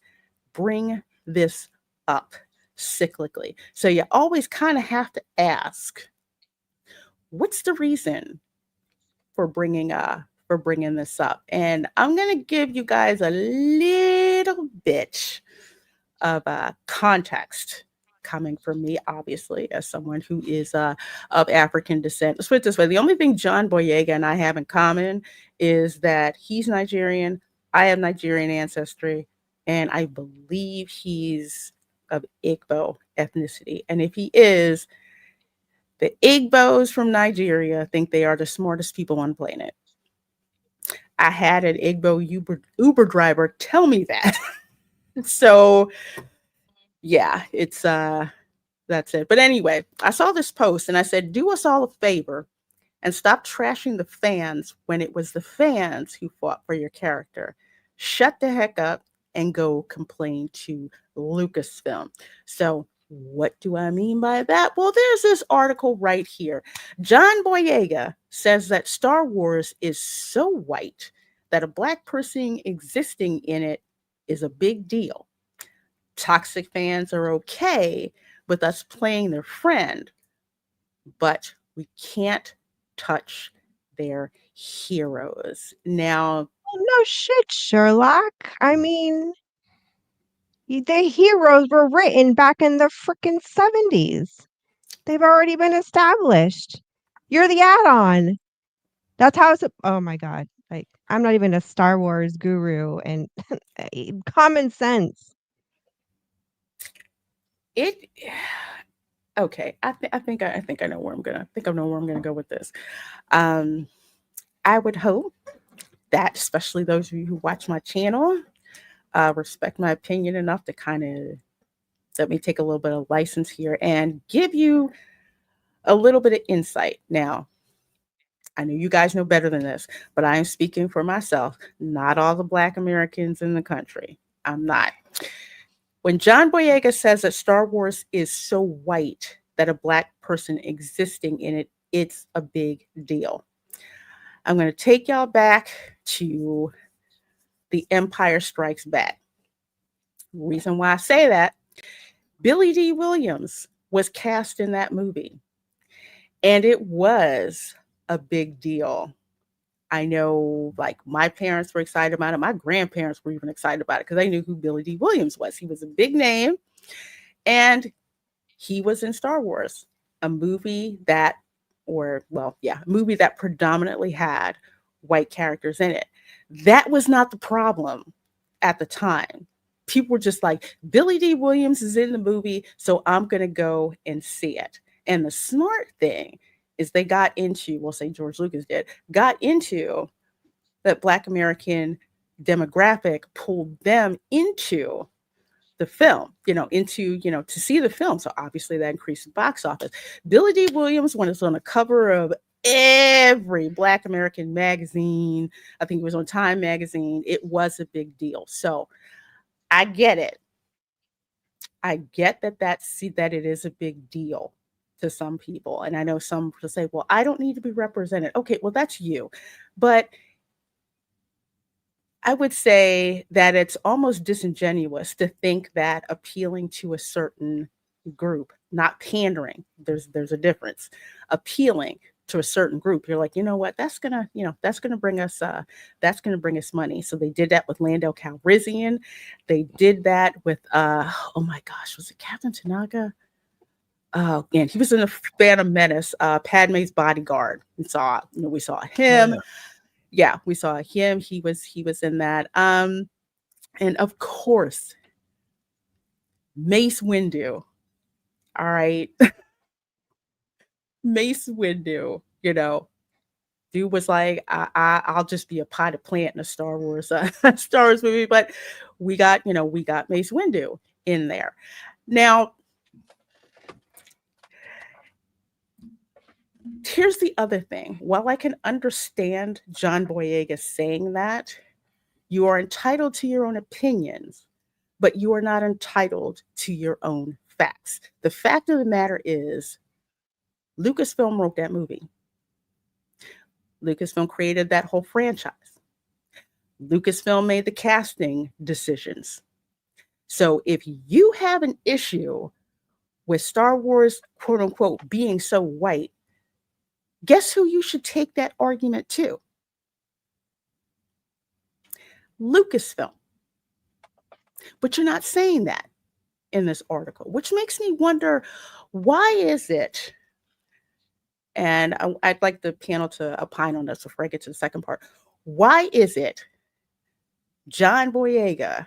bring this up cyclically. So you always kind of have to ask, what's the reason for bringing this up? And I'm going to give you guys a little bit of context coming from me, obviously, as someone who is of African descent. Let's put it this way. The only thing John Boyega and I have in common is that he's Nigerian, I have Nigerian ancestry, and I believe he's of Igbo ethnicity. And if he is, the Igbos from Nigeria think they are the smartest people on the planet. I had an Igbo Uber driver tell me that. So yeah, it's That's it. But anyway, I saw this post and I said, do us all a favor and stop trashing the fans when it was the fans who fought for your character. Shut the heck up and go complain to Lucasfilm. So, what do I mean by that? Well, there's this article right here. John Boyega says that Star Wars is so white that a black person existing in it is a big deal. Toxic fans are okay with us playing their friend, but we can't touch their heroes. Now, No shit, Sherlock. I mean, the heroes were written back in the freaking 70s. They've already been established. You're the add-on. That's how it's. Oh my God. Like, I'm not even a Star Wars guru, and common sense. it okay. I think I know where I know where I'm gonna go with this. I would hope that, especially those of you who watch my channel, respect my opinion enough to kind of let me take a little bit of license here and give you a little bit of insight. Now, I know you guys know better than this, but I am speaking for myself, not all the Black Americans in the country. I'm not. When John Boyega says that Star Wars is so white that a Black person existing in it, it's a big deal. I'm going to take y'all back to The Empire Strikes Back. Reason why I say that, Billy Williams was cast in that movie, and it was a big deal. I know, like, my parents were excited about it. My grandparents were even excited about it because they knew who Billy D. Williams was. He was a big name, and he was in Star Wars, a movie that predominantly had white characters in it. That was not the problem at the time. People were just like, Billy D. Williams is in the movie, so I'm going to go and see it. And the smart thing is they got into, we'll say George Lucas got into that Black American demographic, pulled them into the film, to see the film. So obviously that increased the box office. Billy D. Williams, when it's on the cover of every Black American magazine, I think it was on Time magazine, it was a big deal. So I get it. I get that it is a big deal to some people. And I know some will say, well, I don't need to be represented. Okay, well, that's you. But I would say that it's almost disingenuous to think that appealing to a certain group, not pandering, there's a difference, appealing to a certain group, you're like, you know what, that's gonna bring us money. So they did that with Lando Calrissian. They did that with oh my gosh, was it Captain Tanaka? Oh, and he was in the Phantom Menace, Padme's bodyguard. We saw him. Yeah, we saw him. He was in that. And of course, Mace Windu. All right. Mace Windu, dude was like, I'll just be a potted plant in a Star Wars movie. But we got Mace Windu in there. Now, here's the other thing. While I can understand John Boyega saying that, you are entitled to your own opinions, but you are not entitled to your own facts. The fact of the matter is, Lucasfilm wrote that movie. Lucasfilm created that whole franchise. Lucasfilm made the casting decisions. So if you have an issue with Star Wars, quote unquote, being so white, guess who you should take that argument to? Lucasfilm. But you're not saying that in this article, which makes me wonder, why is it? And I'd like the panel to opine on this before I get to the second part. Why is it John Boyega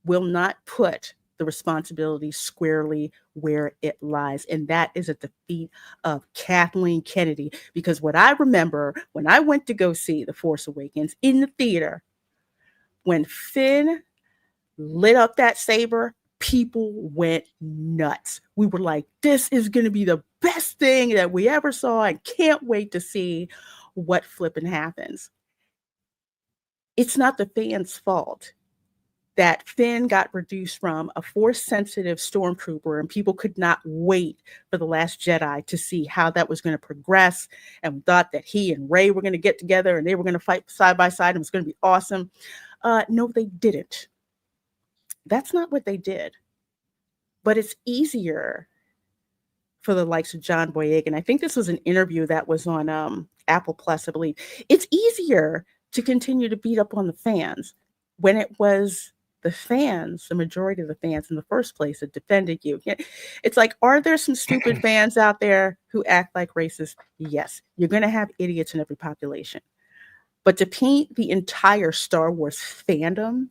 will not put the responsibility squarely where it lies? And that is at the feet of Kathleen Kennedy. Because what I remember when I went to go see The Force Awakens in the theater, when Finn lit up that saber, people went nuts. We were like, this is going to be the best thing that we ever saw and can't wait to see what flipping happens. It's not the fans' fault that Finn got reduced from a force-sensitive stormtrooper, and people could not wait for The Last Jedi to see how that was going to progress, and thought that he and Rey were going to get together and they were going to fight side by side and it was going to be awesome. No, they didn't. That's not what they did. But it's easier for the likes of John Boyega, and I think this was an interview that was on Apple Plus, I believe. It's easier to continue to beat up on the fans when it was the fans, the majority of the fans in the first place, that defended you. It's like, are there some stupid fans out there who act like racists? Yes. You're going to have idiots in every population. But to paint the entire Star Wars fandom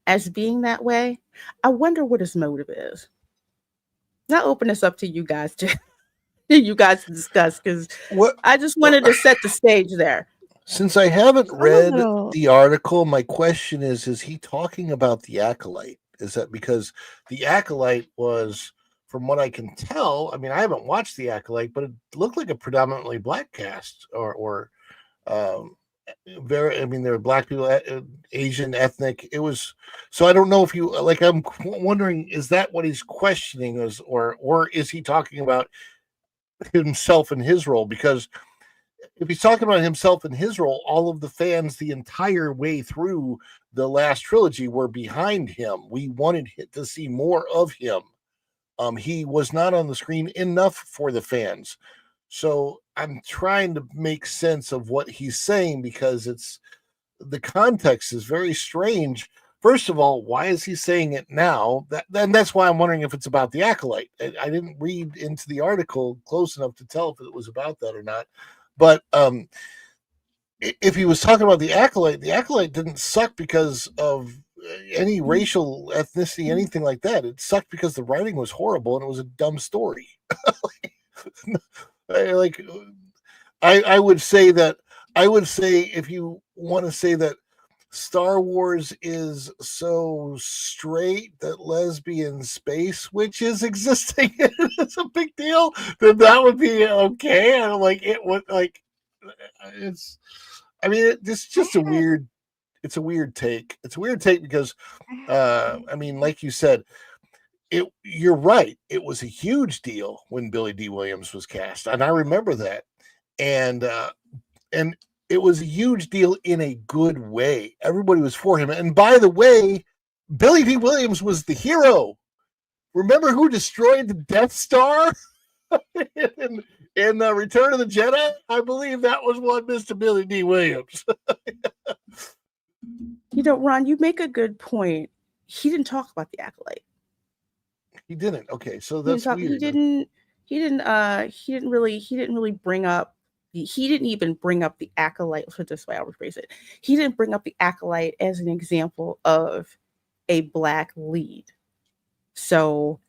as being that way, I wonder what his motive is. I'll open this up to you guys to discuss, because I just wanted to set the stage there. Since I haven't read the article, my question is he talking about the Acolyte? Is that because the Acolyte was, from what I can tell, I mean, I haven't watched the Acolyte, but it looked like a predominantly black cast, or very, I mean, there were black people, Asian, ethnic. It was, so I don't know if you, like, I'm wondering, is that what he's questioning, or is he talking about himself and his role? Because if he's talking about himself and his role, all of the fans the entire way through the last trilogy were behind him. We wanted to see more of him. He was not on the screen enough for the fans. So I'm trying to make sense of what he's saying, because the context is very strange. First of all, why is he saying it now? That's why I'm wondering if it's about the Acolyte. I didn't read into the article close enough to tell if it was about that or not. But if he was talking about the Acolyte didn't suck because of any racial ethnicity, anything like that. It sucked because the writing was horrible and it was a dumb story. I would say, if you want to say that Star Wars is so straight that lesbian space witches existing is a big deal, then that would be okay. And it's just a weird take. It's a weird take because, I mean, like you said, you're right. It was a huge deal when Billy D. Williams was cast, and I remember that. And it was a huge deal in a good way. Everybody was for him. And by the way, Billy D. Williams was the hero. Remember who destroyed the Death Star in Return of the Jedi? I believe that was one Mr. Billy D. Williams. Ron, you make a good point. He didn't talk about the Acolyte. He didn't. Okay, so that's weird. He didn't really bring up. He didn't even bring up the Acolyte. So this way I would phrase it. He didn't bring up the Acolyte as an example of a black lead. So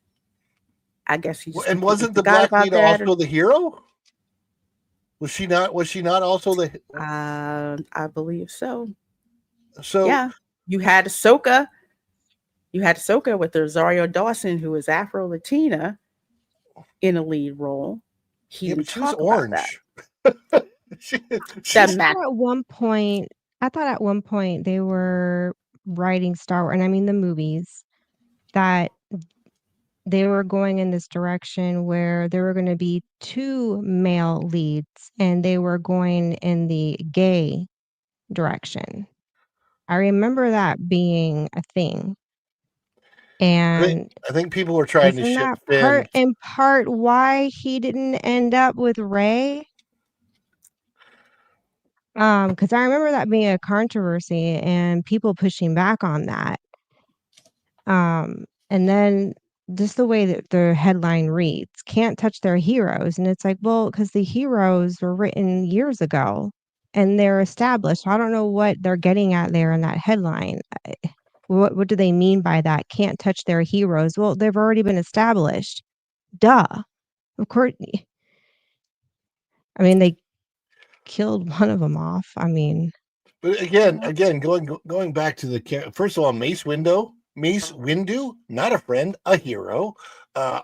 I guess he just, and wasn't the black lead also the hero? Was she not also the? I believe so. So yeah, you had Ahsoka. You had Ahsoka with Rosario Dawson, who is Afro-Latina, in a lead role. He didn't talk about that. I thought at one point they were writing Star Wars, and I mean the movies, that they were going in this direction where there were going to be 2 male leads, and they were going in the gay direction. I remember that being a thing. And I think people were trying to ship Finn. In part why he didn't end up with Rey. Because I remember that being a controversy and people pushing back on that. And then just the way that the headline reads, can't touch their heroes. And it's like, well, because the heroes were written years ago and they're established. I don't know what they're getting at there in that headline. What do they mean by that? Can't touch their heroes. Well, they've already been established. Duh. Of course. I mean, they killed one of them off. I mean, but again, going back to the first of all, Mace Windu Mace Windu, not a friend, a hero.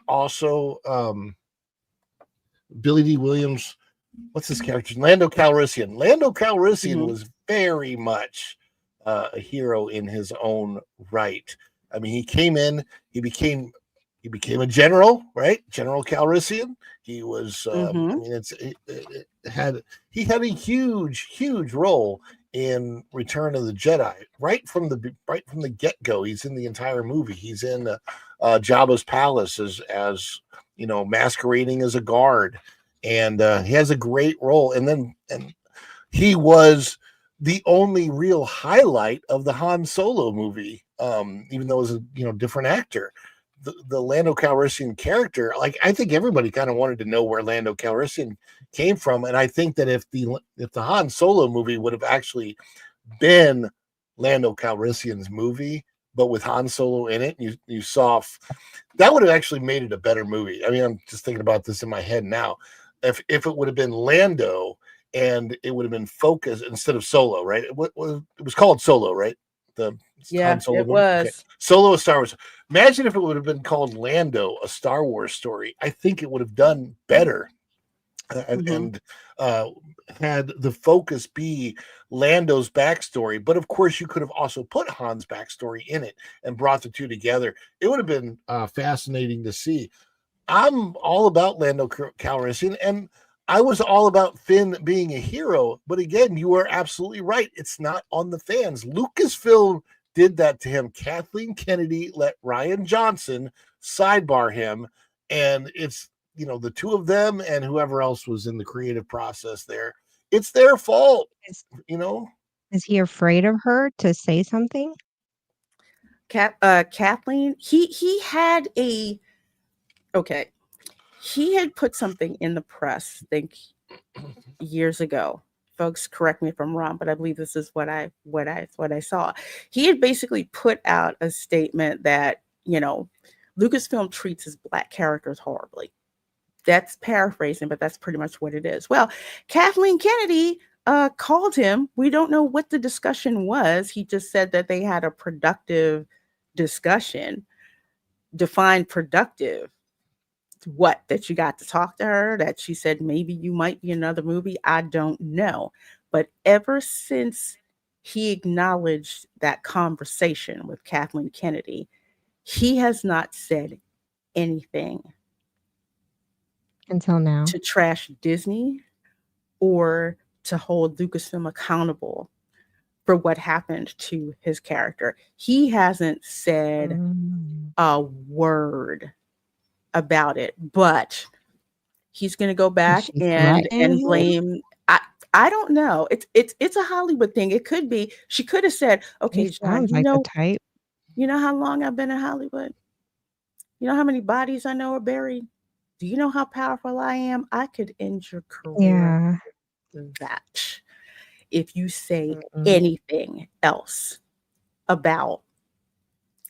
Also, Billy D. Williams, what's his character? Lando Calrissian. Lando Calrissian was very much a hero in his own right. I mean, he came in, he became a general, right? General Calrissian. He was, I mean, he had a huge role in Return of the Jedi right from the get-go. He's in the entire movie. He's in Jabba's palace as you know, masquerading as a guard, and he has a great role. And he was the only real highlight of the Han Solo movie, even though it was a different actor. The Lando Calrissian character, like, I think everybody kind of wanted to know where Lando Calrissian came from, and I think that if the Han Solo movie would have actually been Lando Calrissian's movie, but with Han Solo in it, you saw that would have actually made it a better movie. I mean, I'm just thinking about this in my head now. If it would have been Lando and it would have been focused instead of Solo, right? It was called Solo, right? Yeah, Solo it was. Okay. Solo, a Star Wars. Imagine if it would have been called Lando, a Star Wars story. I think it would have done better. And had the focus be Lando's backstory. But of course, you could have also put Han's backstory in it and brought the two together. It would have been fascinating to see. I'm all about Lando Calrissian, and I was all about Finn being a hero. But again, you are absolutely right. It's not on the fans. Lucasfilm did that to him. Kathleen Kennedy let Rian Johnson sidebar him, and it's the two of them and whoever else was in the creative process there. It's their fault. Is he afraid of her to say something? Kathleen, he had put something in the press, I think years ago. Folks, correct me if I'm wrong, but I believe this is what I saw. He had basically put out a statement that, Lucasfilm treats his Black characters horribly. That's paraphrasing, but that's pretty much what it is. Well, Kathleen Kennedy called him. We don't know what the discussion was. He just said that they had a productive discussion. Define productive. What? That you got to talk to her? That she said maybe you might be another movie? I don't know. But ever since he acknowledged that conversation with Kathleen Kennedy, he has not said anything until now to trash Disney or to hold Lucasfilm accountable for what happened to his character. He hasn't said a word about it, but he's going to go back and blame. I don't know. It's a Hollywood thing. It could be. She could have said, "Okay, John, sounds like the type. You know how long I've been in Hollywood? You know how many bodies I know are buried? Do you know how powerful I am? I could end your career with that if you say anything else about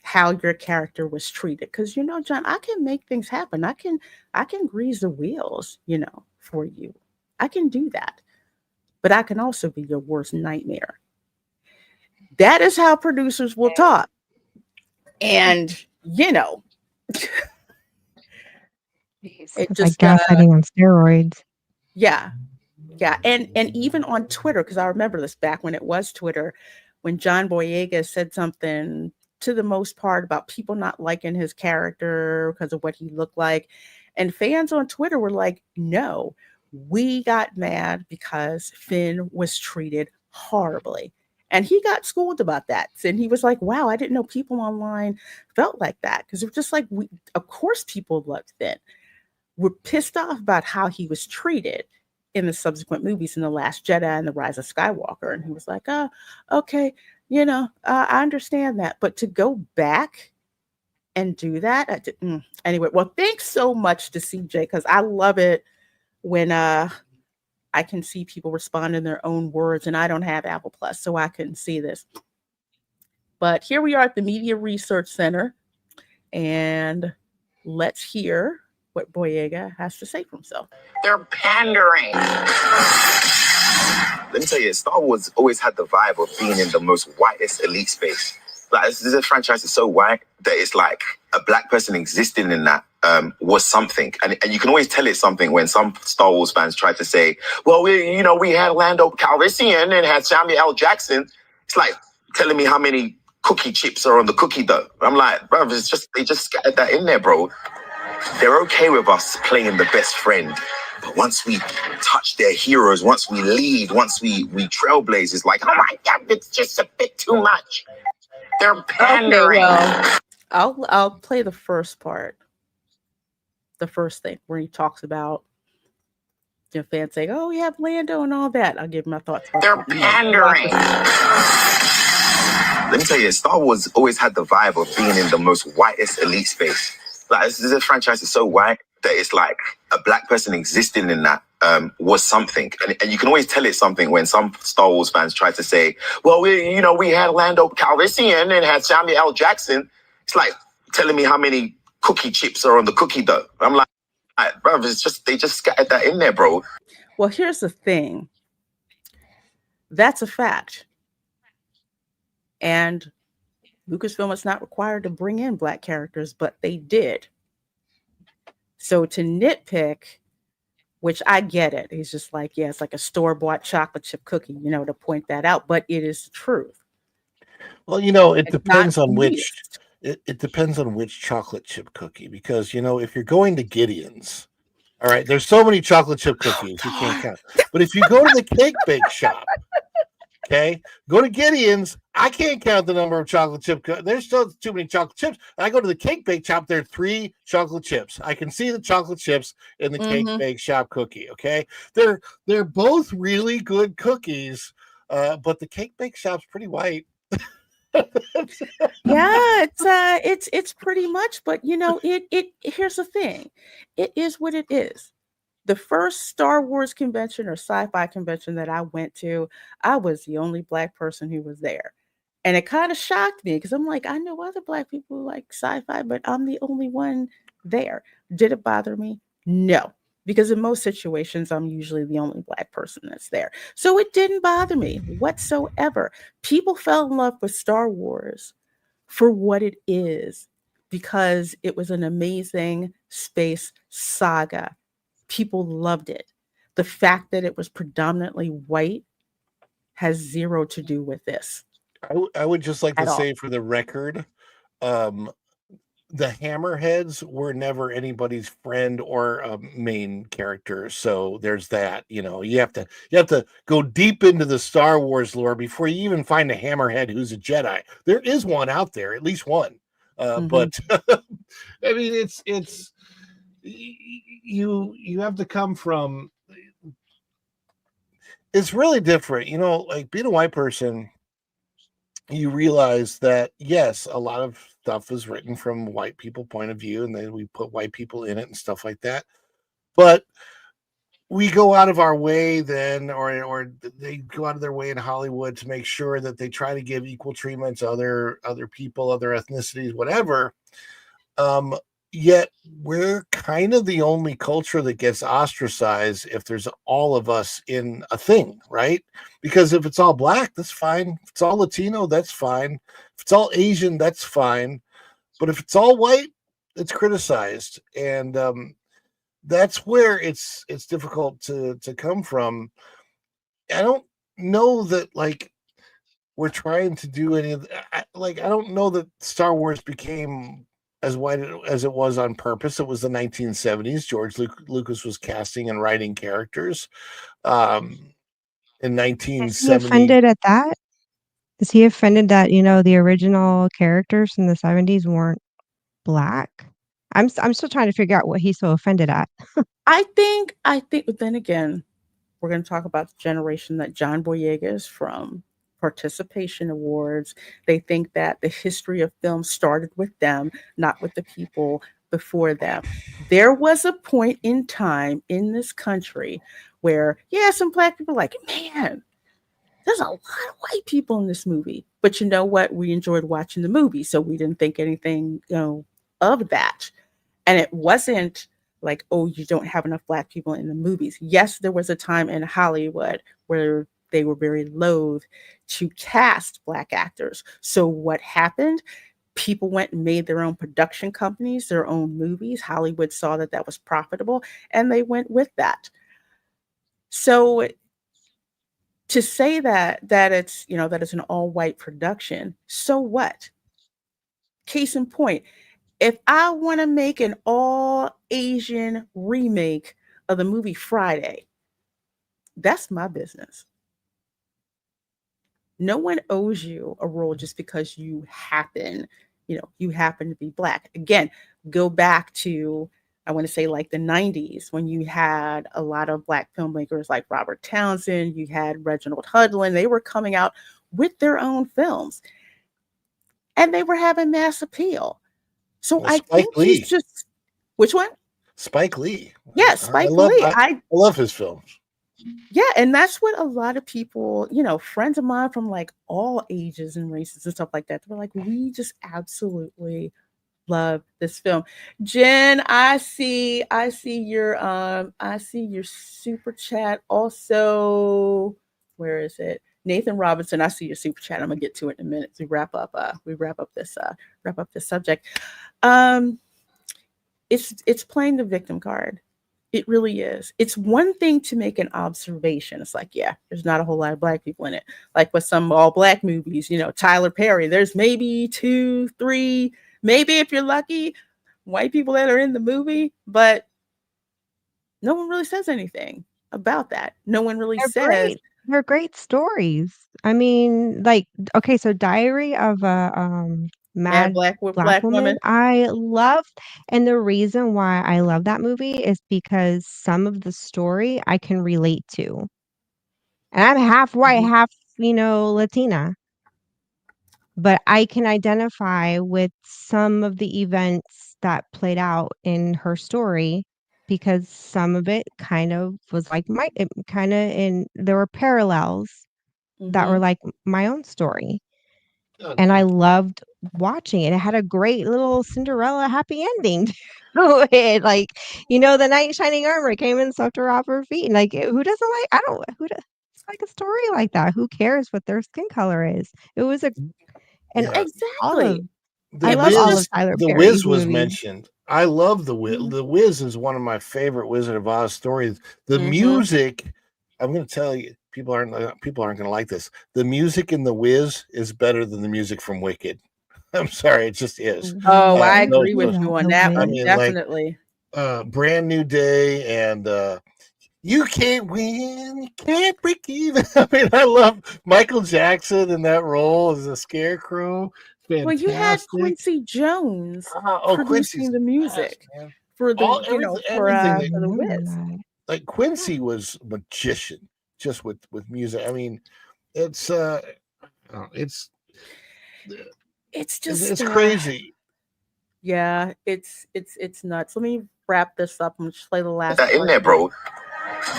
how your character was treated. Because John, I can make things happen. I can grease the wheels, for you. I can do that. But I can also be your worst nightmare. That is how producers will talk. And It's like gaslighting on steroids. Yeah. And even on Twitter, because I remember this back when it was Twitter, when John Boyega said something to the most part about people not liking his character because of what he looked like. And fans on Twitter were like, no, we got mad because Finn was treated horribly. And he got schooled about that. And he was like, wow, I didn't know people online felt like that. Because it was just like, of course people loved Finn. We're pissed off about how he was treated in the subsequent movies, in The Last Jedi and The Rise of Skywalker. And he was like, oh, okay, I understand that. But to go back and do that, anyway, well, thanks so much to CJ, because I love it when I can see people respond in their own words, and I don't have Apple Plus, so I couldn't see this. But here we are at the Media Research Center, and let's hear what Boyega has to say for himself. They're pandering. Let me tell you, Star Wars always had the vibe of being in the most whitest elite space. Like this is a franchise that's so white that it's like a black person existing in that was something, and you can always tell it's something when some Star Wars fans try to say, "Well, we had Lando Calrissian and had Samuel L. Jackson." It's like telling me how many cookie chips are on the cookie dough. I'm like, bro, it's just they just scattered that in there, bro. They're okay with us playing the best friend, but once we touch their heroes, once we lead, once we trailblaze, it's like, oh my god, it's just a bit too much. They're pandering. Okay, well, I'll play the first part. The first thing where he talks about fans saying, "Oh, we have Lando and all that." I'll give my thoughts. They're pandering. Let me tell you, Star Wars always had the vibe of being in the most whitest elite space. Like this is a franchise that's so white that it's like a black person existing in that was something, and you can always tell it's something when some Star Wars fans try to say, "Well, we had Lando Calrissian and had Samuel L. Jackson." It's like telling me how many cookie chips are on the cookie dough. I'm like, bro, it's just they just scattered that in there, bro. Well, here's the thing. That's a fact. And Lucasfilm is not required to bring in black characters, but they did. So to nitpick, which I get it, he's just like, yeah, it's like a store-bought chocolate chip cookie, to point that out, but it is the truth. Well, it depends on which. It depends on which chocolate chip cookie, because if you're going to Gideon's, all right, there's so many chocolate chip cookies you can't count. But if you go to the cake bake shop, okay, go to Gideon's, I can't count the number of chocolate chip. There's still too many chocolate chips. I go to the cake bake shop, there are 3 chocolate chips. I can see the chocolate chips in the cake bake shop cookie. Okay, they're both really good cookies, but the cake bake shop's pretty white. Yeah, it's pretty much, but it here's the thing. It is what it is. The first Star Wars convention or sci-fi convention that I went to, I was the only black person who was there. And it kind of shocked me because I'm like, I know other black people who like sci-fi, but I'm the only one there. Did it bother me? No. Because in most situations, I'm usually the only black person that's there. So it didn't bother me whatsoever. People fell in love with Star Wars for what it is, because it was an amazing space saga. People loved it. The fact that it was predominantly white has zero to do with this. I would just like to At say all. for the record, the Hammerheads were never anybody's friend or main character. So there's that. You have to go deep into the Star Wars lore before you even find a Hammerhead who's a Jedi. There is one out there, at least one. But I mean, it's you have to come from. It's really different, like being a white person. You realize that yes, a lot of stuff is written from white people point of view, and then we put white people in it and stuff like that. But we go out of our way then, or they go out of their way in Hollywood to make sure that they try to give equal treatment to other people, other ethnicities, whatever. Yet we're kind of the only culture that gets ostracized if there's all of us in a thing, right? Because if it's all black, that's fine. If it's all Latino, that's fine. If it's all Asian, that's fine. But if it's all white, it's criticized. And that's where it's difficult to come from. I don't know that like we're trying to do any of I don't know that Star Wars became as white as it was on purpose. It was the 1970s. George Lucas was casting and writing characters. In Is he 1970. offended at that? Is he offended that, the original characters in the 70s weren't black? I'm still trying to figure out what he's so offended at. I think, but then again, we're going to talk about the generation that John Boyega is from. Participation awards. They think that the history of film started with them, not with the people before them. There was a point in time in this country where, some black people are like, man, there's a lot of white people in this movie. But you know what? We enjoyed watching the movie, so we didn't think anything, of that. And it wasn't like, oh, you don't have enough black people in the movies. Yes, there was a time in Hollywood where they were very loath to cast Black actors. So what happened? People went and made their own production companies, their own movies. Hollywood saw that that was profitable, and they went with that. So to say that it's, you know, that it's an all-white production, so what? Case in point, if I want to make an all Asian remake of the movie Friday, that's my business. No one owes you a role just because you happen to be Black. Again, go back to, I want to say, like the 90s, when you had a lot of Black filmmakers like Robert Townsend, you had Reginald Hudlin. They were coming out with their own films and they were having mass appeal. So Well, I Spike think Lee. he's just, which one? Spike Lee. Yeah, I Spike love Lee. I love his films. Yeah, and that's what a lot of people, friends of mine from like all ages and races and stuff like that, they were like, we just absolutely love this film. Jen, I see your super chat. Also, where is it? Nathan Robinson, I see your super chat. I'm gonna get to it in a minute. We wrap up this subject. It's playing the victim card. It really is. It's one thing to make an observation. It's like, yeah, there's not a whole lot of Black people in it. Like with some all Black movies, Tyler Perry, there's maybe 2, 3, maybe if you're lucky, white people that are in the movie, but no one really says anything about that. No one really They're says. great. They're great stories. I mean, like, okay, so Diary of a Mad Mad Black Black Woman, woman. I loved, and the reason why I love that movie is because some of the story I can relate to. And I'm half white, half, Latina. But I can identify with some of the events that played out in her story because some of it kind of was like there were parallels that were like my own story. And I loved watching it. It had a great little Cinderella happy ending to it. Like, the knight in shining armor came and swept her off her feet. And like, who doesn't like, I don't, who does like a story like that? Who cares what their skin color is? It was and Yeah. Exactly. I love all of Tyler The Perry's Wiz was movies. mentioned. I love the Wiz. The Wiz is one of my favorite Wizard of Oz stories. The music, I'm going to tell you, people aren't going to like this. The music in the Wiz is better than the music from Wicked. I'm sorry, it just is. Oh, I agree with you on that one. Definitely. Brand New Day and You Can't Win, You Can't Break Even. I mean, I love Michael Jackson in that role as a scarecrow. Fantastic. Well, you had Quincy Jones producing the music for the for the Wiz. Like Quincy was a magician just with music. I mean, it's crazy. Yeah, it's nuts. Let me wrap this up and just play the last. That in there, bro.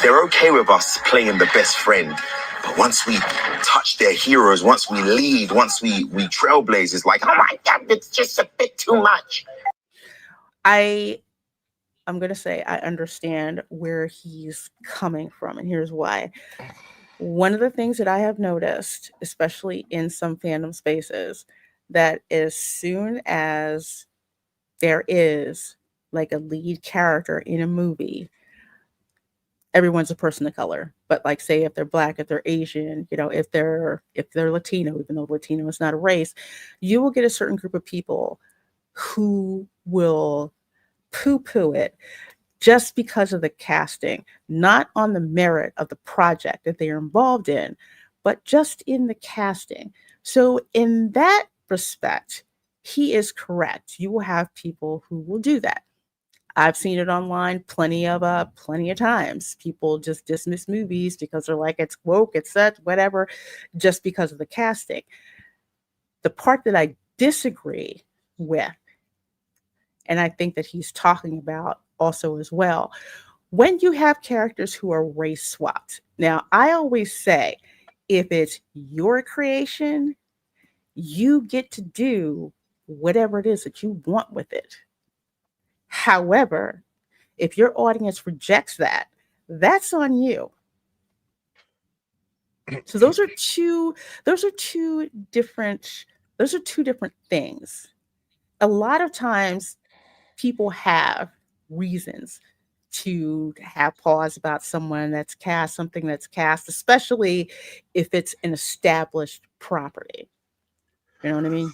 They're okay with us playing the best friend, but once we touch their heroes, once we lead, once we trailblaze, it's like, oh my God, it's just a bit too much. I'm gonna say I understand where he's coming from, and here's why. One of the things that I have noticed, especially in some fandom spaces, that as soon as there is like a lead character in a movie, everyone's a person of color. But like, say if they're Black, if they're Asian, if they're Latino, even though Latino is not a race, you will get a certain group of people who will poo-poo it just because of the casting, not on the merit of the project that they are involved in, but just in the casting. So in that respect, he is correct. You will have people who will do that. I've seen it online plenty of times. People just dismiss movies because they're like, it's woke, it's such, whatever, just because of the casting. The part that I disagree with, and I think that he's talking about also as well, when you have characters who are race swapped. Now, I always say, if it's your creation, you get to do whatever it is that you want with it. However, if your audience rejects that, that's on you. So those are two different things. A lot of times people have reasons to have pause about something that's cast, especially if it's an established property. You know what I mean?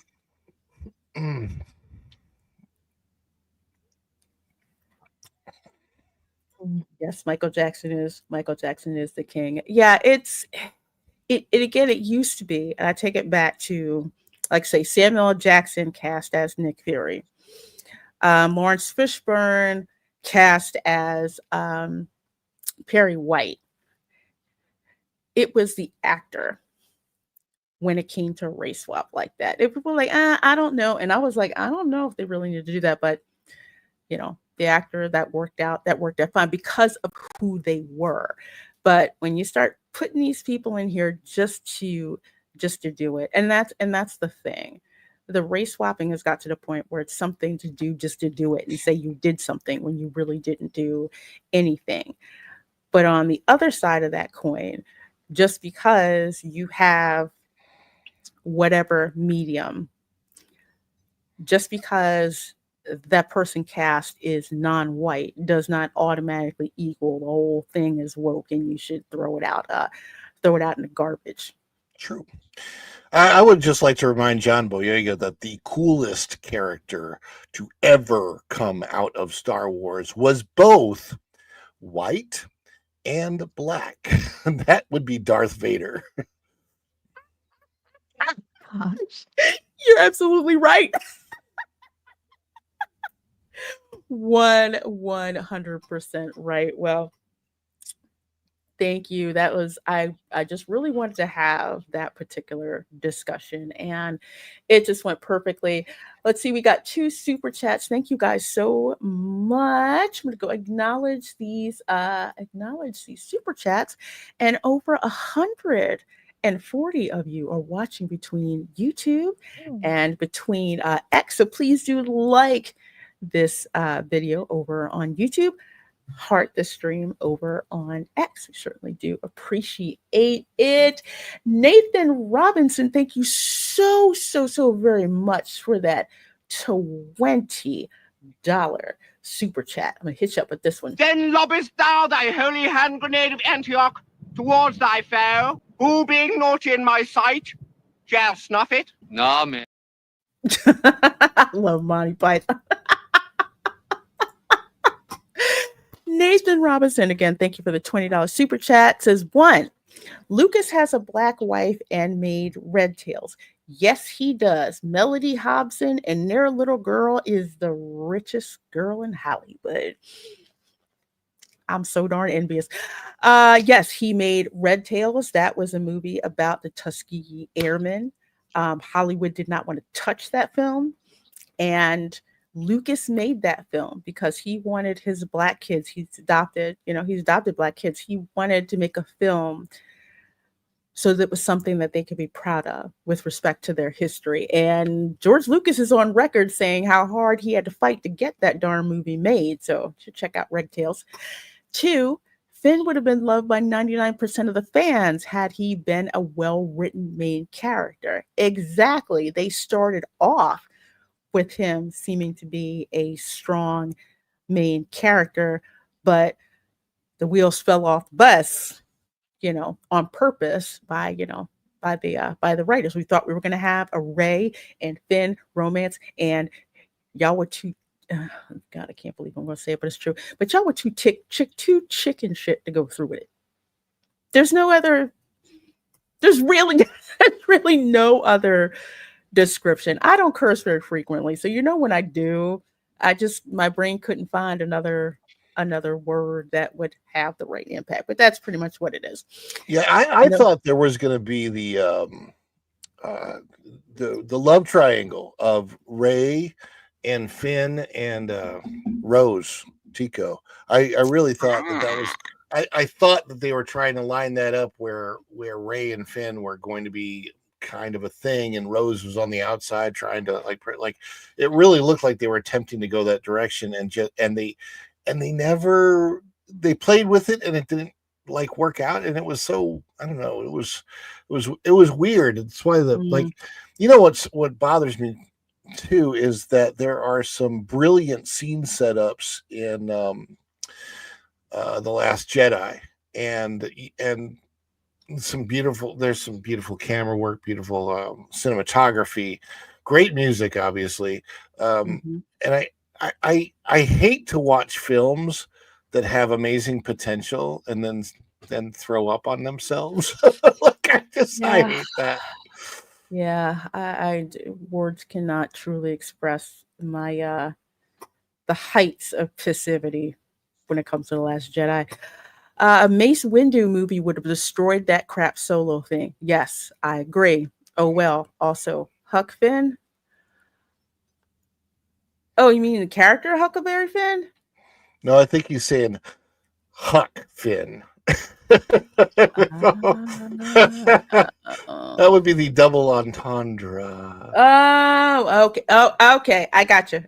Yes, Michael Jackson is the king. Yeah, it again. It used to be, and I take it back to, like, say, Samuel L. Jackson cast as Nick Fury, Lawrence Fishburne cast as Perry White. It was the actor when it came to a race swap like that. If people were like, I don't know, and I was like, I don't know if they really need to do that, but the actor that worked out fine because of who they were. But when you start putting these people in here just to do it, and that's the thing. The race swapping has got to the point where it's something to do just to do it and say you did something when you really didn't do anything. But on the other side of that coin, just because you have whatever medium, just because that person cast is non-white does not automatically equal the whole thing is woke and you should throw it out in the garbage. True. I would just like to remind John Boyega that the coolest character to ever come out of Star Wars was both white and black. That would be Darth Vader. Gosh. You're absolutely right. 100% right. Well, thank you. That was I just really wanted to have that particular discussion and it just went perfectly. Let's see, we got 2 super chats. Thank you guys so much. I'm going to go acknowledge these super chats, and over 140 of you are watching between YouTube and between X. So please do like this video over on YouTube, heart the stream over on X. We certainly do appreciate it. Nathan Robinson, thank you so very much for that $20 super chat. I'm gonna hit you up with this one. Then lobbest thou thy holy hand grenade of Antioch towards thy foe, who being naughty in my sight, shall snuff it? Nah, man. I love Monty Python. Nathan Robinson, again, thank you for the $20 super chat. Says, 1, Lucas has a black wife and made Red Tails. Yes, he does. Melody Hobson and their little girl is the richest girl in Hollywood. I'm so darn envious. Yes, he made Red Tails. That was a movie about the Tuskegee Airmen. Hollywood did not want to touch that film. And Lucas made that film because he wanted his black kids. He's adopted black kids. He wanted to make a film so that it was something that they could be proud of with respect to their history. And George Lucas is on record saying how hard he had to fight to get that darn movie made. So you should check out Red Tails. 2, Finn would have been loved by 99% of the fans had he been a well-written main character. Exactly. They started off with him seeming to be a strong main character, but the wheels fell off the bus, on purpose by the writers. We thought we were going to have a Rey and Finn romance, and y'all were too. God, I can't believe I'm going to say it, but it's true. But y'all were too chicken shit to go through with it. There's really no other description. I don't curse very frequently, so when I do, my brain couldn't find another word that would have the right impact. But that's pretty much what it is. Yeah, I thought there was going to be the love triangle of Rey and Finn and Rose Tico. I really thought that was. I thought that they were trying to line that up where Rey and Finn were going to be kind of a thing, and Rose was on the outside trying to like it really looked like they were attempting to go that direction, and they played with it, and it didn't like work out, and it was so, I don't know, it was weird. It's why like, you know, what bothers me too is that there are some brilliant scene setups in The Last Jedi, and there's some beautiful camera work, beautiful cinematography, great music, obviously. And I hate to watch films that have amazing potential and then throw up on themselves. Like, I hate that. Yeah, words cannot truly express my the heights of passivity when it comes to The Last Jedi. A Mace Windu movie would have destroyed that crap Solo thing. Yes, I agree. Oh well. Also, Huck Finn. Oh, you mean the character Huckleberry Finn? No, I think he's saying Huck Finn. That would be the double entendre. Oh, okay. Oh, okay. I got you.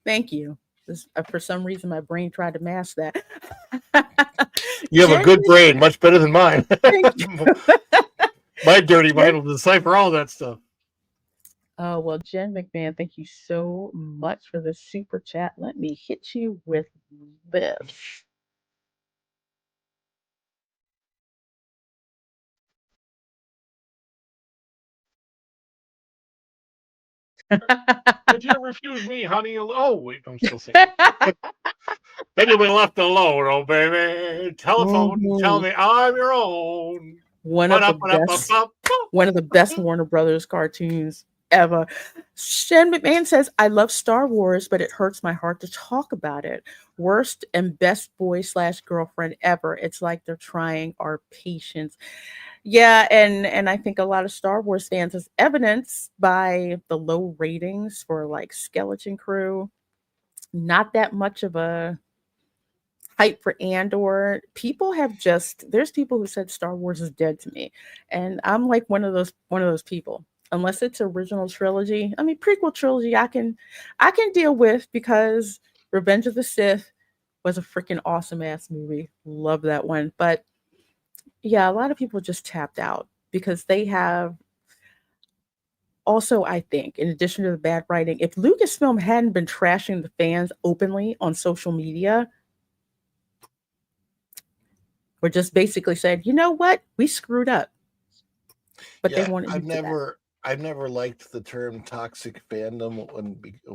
Thank you. For some reason, my brain tried to mask that. You have a good brain, much better than mine. Thank you. My dirty mind will decipher all that stuff. Oh, well, Jen McMahon, thank you so much for the super chat. Let me hit you with this. If you refuse me, honey, oh wait, I'm still saying. Then you'll be left alone, oh baby. Telephone, tell me I'm your own. One of the best Warner Brothers cartoons ever. Shen McMahon says, I love Star Wars, but it hurts my heart to talk about it. Worst and best boy / girlfriend ever. It's like they're trying our patience. Yeah, and I think a lot of Star Wars fans, as evidenced by the low ratings for like Skeleton Crew, not that much of a hype for Andor. There's people who said Star Wars is dead to me. And I'm like one of those people. Unless it's original trilogy. I mean prequel trilogy I can deal with because Revenge of the Sith was a freaking awesome ass movie. Love that one. But yeah, a lot of people just tapped out because they have also, I think, in addition to the bad writing, if Lucasfilm hadn't been trashing the fans openly on social media, or just basically said, you know what, we screwed up. But yeah, they wanted I've never liked the term toxic fandom.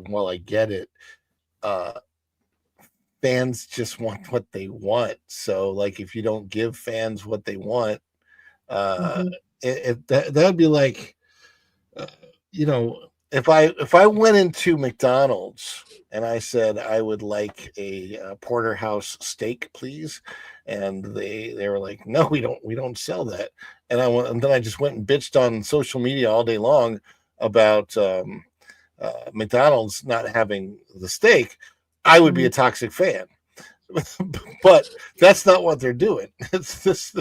While I get it, fans just want what they want. So, like, if you don't give fans what they want, that'd be like, you know, if I went into McDonald's and I said I would like a porterhouse steak, please, and they were like, no, we don't sell that, and then I just went and bitched on social media all day long about McDonald's not having the steak, I would be a toxic fan. But that's not what they're doing. It's this,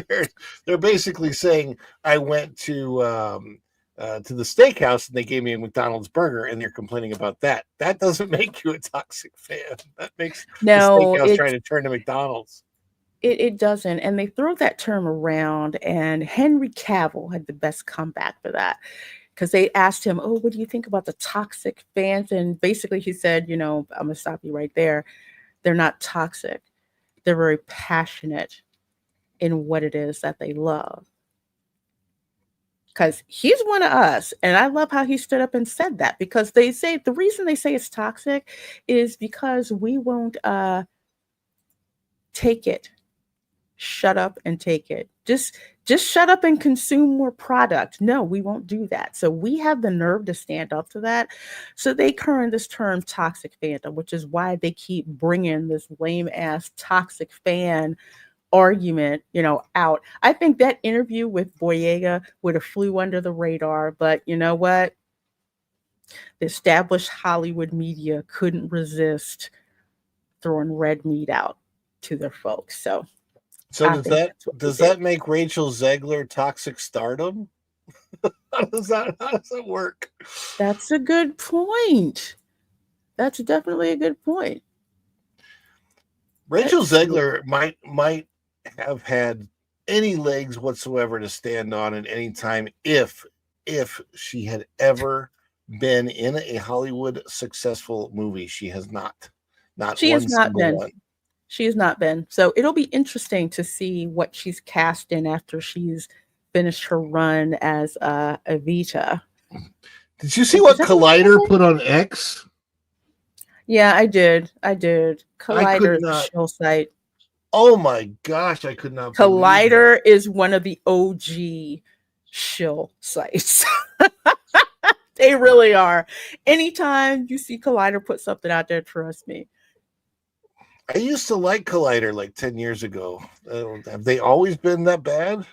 they're basically saying I went to the steakhouse and they gave me a McDonald's burger and they're complaining about that. That doesn't make you a toxic fan. That makes the steakhouse trying to turn to McDonald's. It doesn't. And they throw that term around, and Henry Cavill had the best comeback for that. Because they asked him, oh, what do you think about the toxic fans? And basically he said, I'm going to stop you right there. They're not toxic. They're very passionate in what it is that they love. Because he's one of us. And I love how he stood up and said that, because they say the reason they say it's toxic is because we won't take it. Shut up and take it. Just shut up and consume more product. No, we won't do that. So we have the nerve to stand up to that. So they coined this term toxic fandom, which is why they keep bringing this lame ass toxic fan argument, out. I think that interview with Boyega would have flew under the radar, but you know what? The established Hollywood media couldn't resist throwing red meat out to their folks. So does that make Rachel Zegler toxic stardom? How does that work? That's a good point. That's definitely a good point. Rachel Let's see. Zegler might have had any legs whatsoever to stand on at any time if she had ever been in a Hollywood successful movie. She has not. Not She one has not single been. one. She has not been. So it'll be interesting to see what she's cast in after she's finished her run as Evita. Did you see what Is that what Collider it's put on X? Yeah, I did. I could Collider is a not. shill site. Oh my gosh, I could not believe that. Collider is one of the OG shill sites. They really are. Anytime you see Collider put something out there, trust me. I used to like Collider like 10 years ago. Have they always been that bad?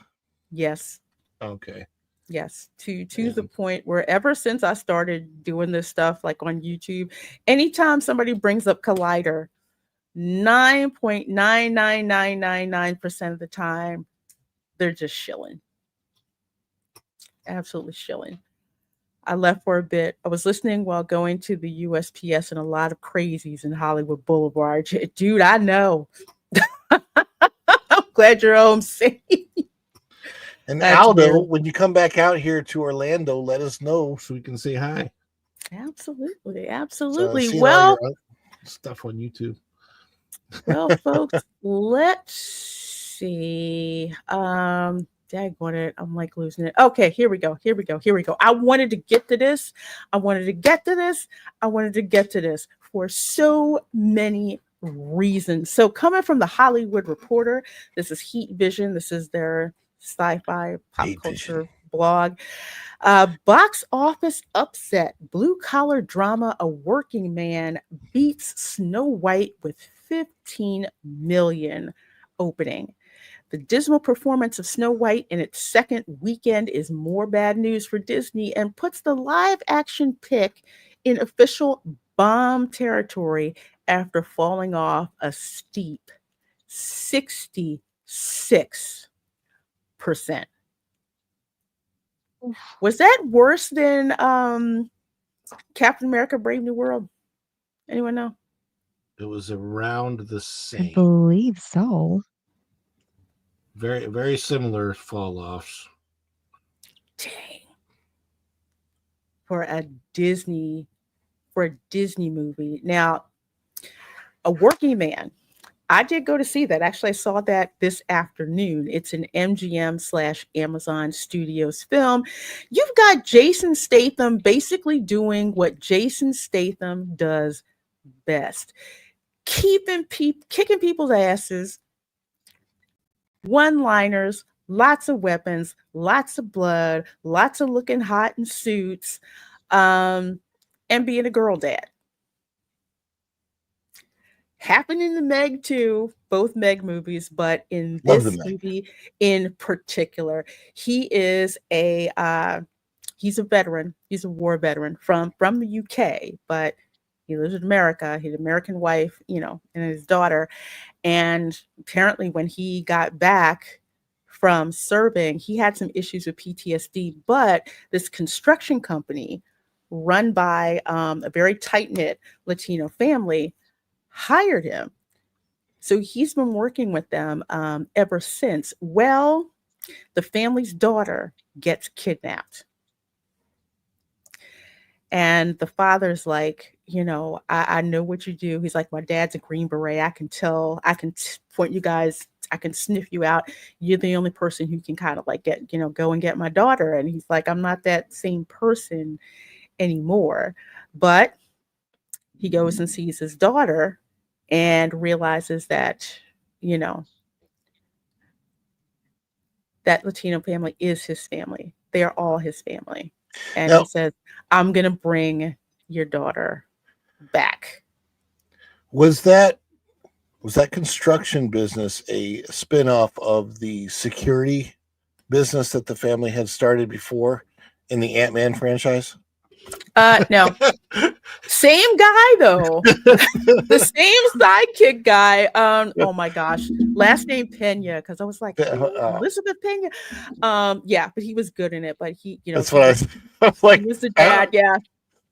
Yes. Okay. Yes, to the point where ever since I started doing this stuff like on YouTube, anytime somebody brings up Collider, 9.99999% of the time, they're just shilling. Absolutely shilling. I left for a bit. I was listening while going to the USPS and a lot of crazies in Hollywood Boulevard. Dude, I know. I'm glad you're home safe. And That's Aldo, weird. when you come back out here to Orlando, let us know so we can say hi. Absolutely. So Absolutely. I've seen Well, all your stuff on YouTube. well, folks, let's see. Daggone it. I'm like losing it. Okay, here we go. I wanted to get to this for so many reasons. So coming from the Hollywood Reporter, this is Heat Vision. This is their sci-fi pop culture blog. Box office upset. Blue collar drama. A working man beats Snow White with 15 million opening. The dismal performance of Snow White in its second weekend is more bad news for Disney and puts the live action pick in official bomb territory after falling off a steep 66%. Was that worse than Captain America Brave New World? Anyone know? It was around the I same. believe so. Very, very similar fall offs. Dang. For a Disney movie. Now, A Working Man. I did go to see that. Actually, I saw that this afternoon. It's an MGM/Amazon Studios film. You've got Jason Statham basically doing what Jason Statham does best. Kicking people's asses, one-liners, lots of weapons, lots of blood, lots of looking hot in suits, and being a girl dad. Happened in the Meg too, both Meg movies, but in this movie in particular, he is he's a veteran. He's a war veteran from the UK, but he lives in America. He had an American wife, and his daughter. And apparently when he got back from serving, he had some issues with PTSD, but this construction company run by a very tight-knit Latino family hired him. So he's been working with them ever since. Well, the family's daughter gets kidnapped. And the father's like, I know what you do. He's like, my dad's a Green Beret. I can tell. I can point you guys. I can sniff you out. You're the only person who can kind of like get, go and get my daughter. And he's like, I'm not that same person anymore. But he goes and sees his daughter and realizes that, that Latino family is his family. They are all his family. And he says, I'm going to bring your daughter back. Was that construction business a spinoff of the security business that the family had started before in the Ant-Man franchise? No. Same guy though. The same sidekick guy. Oh my gosh. Last name Pena, because I was like, Elizabeth Pena. Yeah, but he was good in it. But he, that's what I was like. He was the dad, yeah.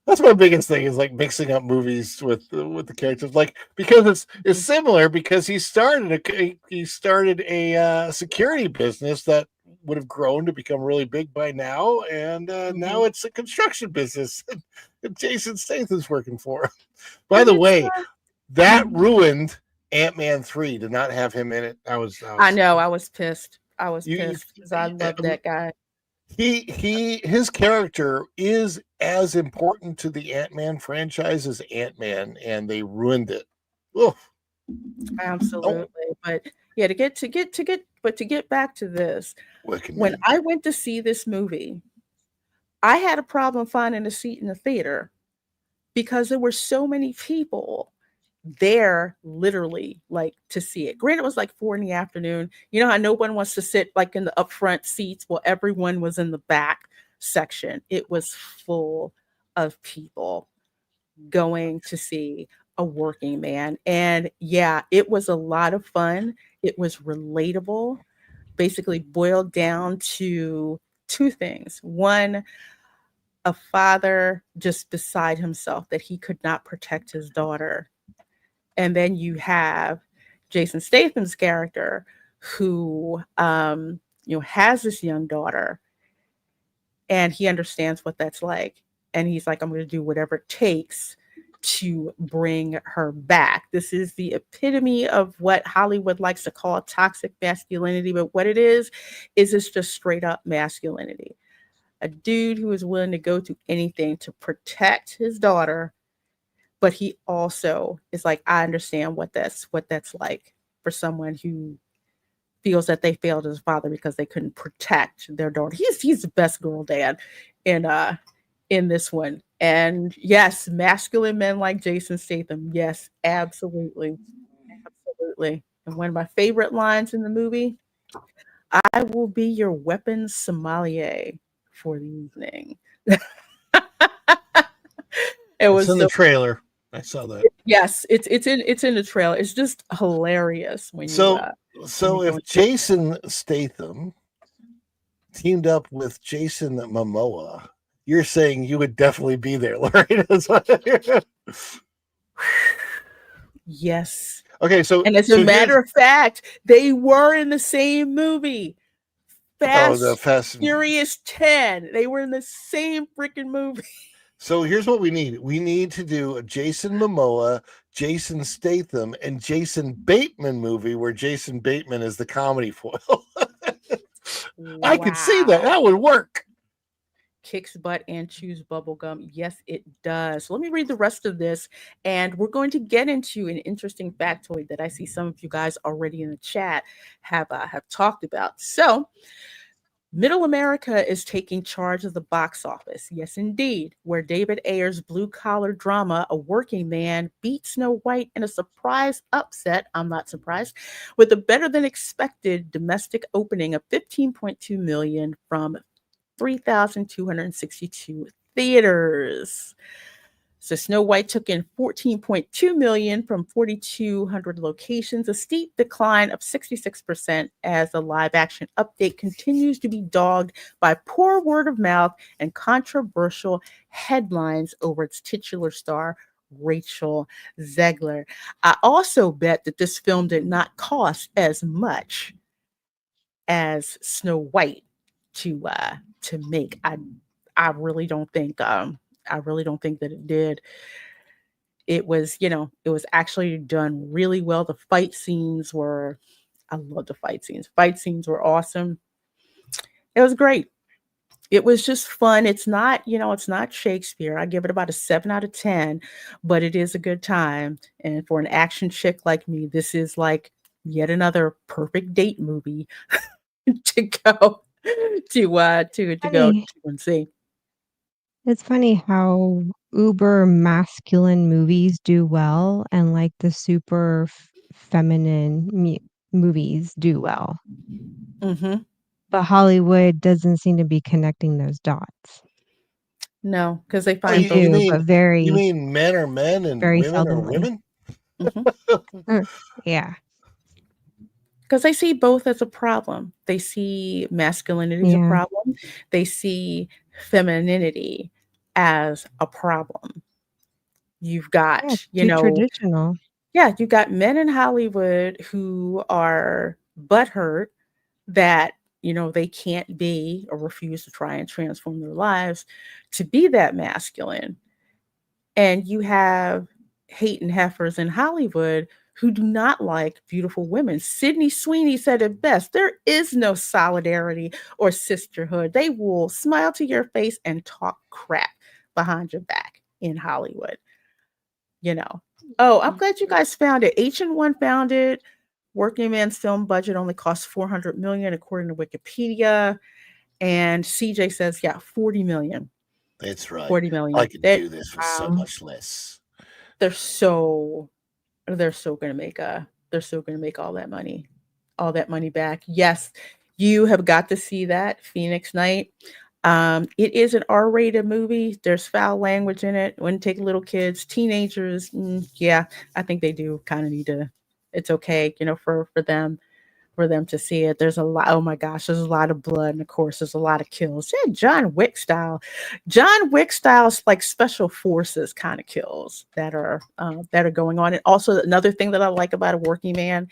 That's my biggest thing is like mixing up movies with the characters, like because it's similar because he started a security business that would have grown to become really big by now, and now it's a construction business that Jason Statham's working for. By the way, that ruined Ant-Man 3 to not have him in it. I know. I was pissed. I was You- pissed because I love that guy. his character is as important to the Ant-Man franchise as Ant-Man, and they ruined it. Oof. Absolutely. But yeah, to get back to this, when I went to see this movie, I had a problem finding a seat in the theater because there were so many people there literally like to see it. Granted, it was like 4 p.m. You know how no one wants to sit like in the upfront seats? Well, everyone was in the back section. It was full of people going to see a working man. And yeah, it was a lot of fun. It was relatable, basically boiled down to two things. One, a father just beside himself that he could not protect his daughter. And then you have Jason Statham's character who has this young daughter and he understands what that's like. And he's like, I'm going to do whatever it takes to bring her back. This is the epitome of what Hollywood likes to call toxic masculinity. But what it is it's just straight up masculinity. A dude who is willing to go to anything to protect his daughter, but he also is like, I understand what that's like for someone who feels that they failed as a father because they couldn't protect their daughter. He's the best girl dad in this one. And yes, masculine men like Jason Statham. Yes, absolutely. Absolutely. And one of my favorite lines in the movie, I will be your weapons sommelier for the evening. It's in the trailer. I saw that. Yes, it's in the trailer. It's just hilarious when if Jason Statham teamed up with Jason Momoa, you're saying you would definitely be there, Lorraine. Yes. Okay, so and as a matter of fact, they were in the same movie. Fast Furious 10. They were in the same freaking movie. So here's what we need. We need to do a Jason Momoa, Jason Statham, and Jason Bateman movie where Jason Bateman is the comedy foil. I could see that. That would work. Kicks butt and chews bubblegum. Yes, it does. So let me read the rest of this. And we're going to get into an interesting factoid that I see some of you guys already in the chat have talked about. So Middle America is taking charge of the box office. Yes, indeed, where David Ayer's blue-collar drama, A Working Man, beat Snow White in a surprise upset, I'm not surprised, with a better-than-expected domestic opening of $15.2 million from 3,262 theaters. So Snow White took in $14.2 million from 4,200 locations, a steep decline of 66% as the live-action update continues to be dogged by poor word of mouth and controversial headlines over its titular star, Rachel Zegler. I also bet that this film did not cost as much as Snow White to make. I really don't think that it did. It was, it was actually done really well. The fight scenes were, I love the fight scenes. Fight scenes were awesome. It was great. It was just fun. It's not, it's not Shakespeare. I give it about a 7 out of 10, but it is a good time. And for an action chick like me, this is like yet another perfect date movie to go and see. It's funny how uber masculine movies do well and like the super feminine movies do well. Mm-hmm. But Hollywood doesn't seem to be connecting those dots. No, because they find you mean men are men and women are women? Mm-hmm. Yeah. Because they see both as a problem. They see masculinity as a problem. They see femininity as a problem. You've Yeah, got, it's too traditional. yeah, you got men in Hollywood who are butthurt that, they can't be or refuse to try and transform their lives to be that masculine. And you have hate and heifers in Hollywood who do not like beautiful women. Sydney Sweeney said it best: there is no solidarity or sisterhood. They will smile to your face and talk crap behind your back in Hollywood. Oh, I'm glad you guys found it. H&1 found it. Working Man's film budget only cost 400 million according to Wikipedia. And CJ says, yeah, 40 million. That's right. 40 million. I could do this for so much less. They're so going to make all that money back. Yes, you have got to see that Phoenix Night. It is an R-rated movie. There's foul language in it. Wouldn't take little kids, teenagers. Yeah, I think they do kind of need to. It's okay, for them to see it. There's a lot. Oh my gosh, there's a lot of blood, and of course, there's a lot of kills. Yeah, John Wick style, like special forces kind of kills that are going on. And also, another thing that I like about A Working Man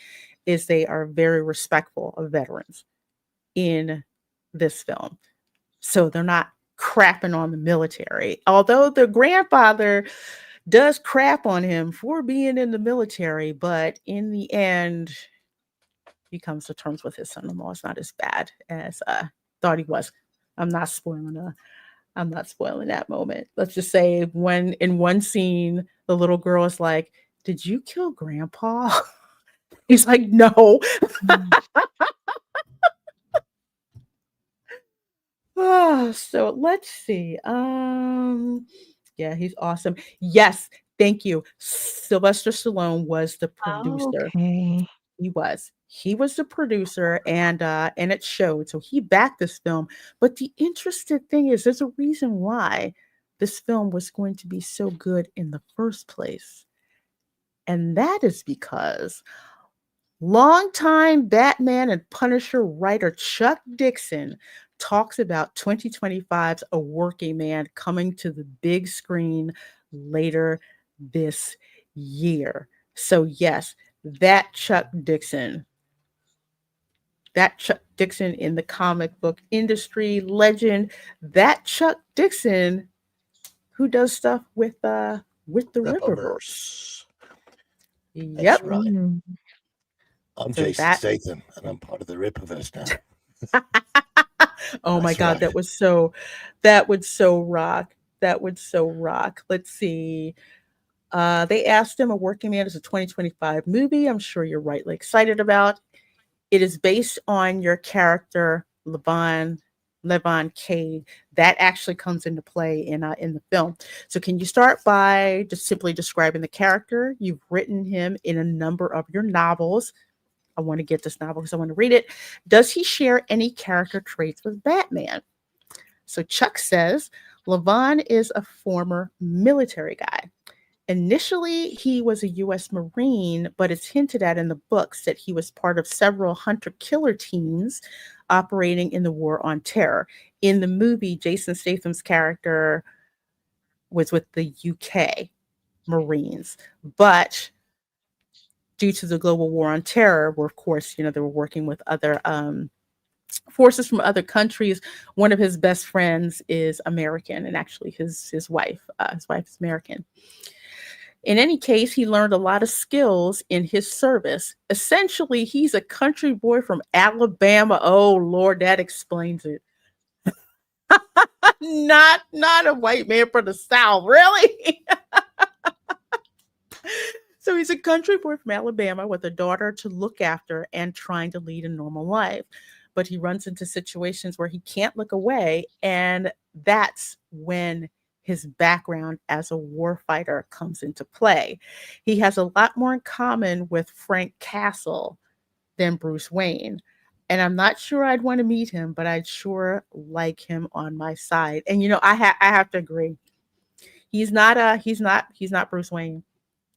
is they are very respectful of veterans in this film. So they're not crapping on the military. Although the grandfather does crap on him for being in the military, but in the end, he comes to terms with his son-in-law. It's not as bad as I thought he was. I'm not spoiling that moment. Let's just say when in one scene, the little girl is like, "Did you kill Grandpa?" He's like, "No." So let's see. Yeah, he's awesome. Yes, thank you. Sylvester Stallone was the producer. Okay. He was the producer, and it showed. So he backed this film. But the interesting thing is, there's a reason why this film was going to be so good in the first place, and that is because longtime Batman and Punisher writer Chuck Dixon talks about 2025's A Working Man coming to the big screen later this year. So yes, that Chuck Dixon in the comic book industry legend, that Chuck Dixon who does stuff with the Rippaverse. Yep. That's right. I'm So Jason Statham, and I'm part of the Rippaverse now. Oh my That's God, right. that would so rock. That would so rock. Let's see. They asked him, A Working Man is a 2025 movie I'm sure you're rightly excited about. It is based on your character, Levon Cade. That actually comes into play in the film. So can you start by just simply describing the character? You've written him in a number of your novels. I want to get this novel because I want to read it. Does he share any character traits with Batman? So Chuck says, Levon is a former military guy. Initially, he was a U.S. Marine, but it's hinted at in the books that he was part of several hunter-killer teams operating in the War on Terror. In the movie, Jason Statham's character was with the UK Marines, but due to the global war on terror, where of course, they were working with other forces from other countries. One of his best friends is American, and actually his wife is American. In any case, he learned a lot of skills in his service. Essentially, he's a country boy from Alabama. Oh Lord, that explains it. Not a white man from the South, really. So he's a country boy from Alabama with a daughter to look after and trying to lead a normal life. But he runs into situations where he can't look away, and that's when his background as a warfighter comes into play. He has a lot more in common with Frank Castle than Bruce Wayne. And I'm not sure I'd want to meet him, but I'd sure like him on my side. And I have to agree. He's not Bruce Wayne.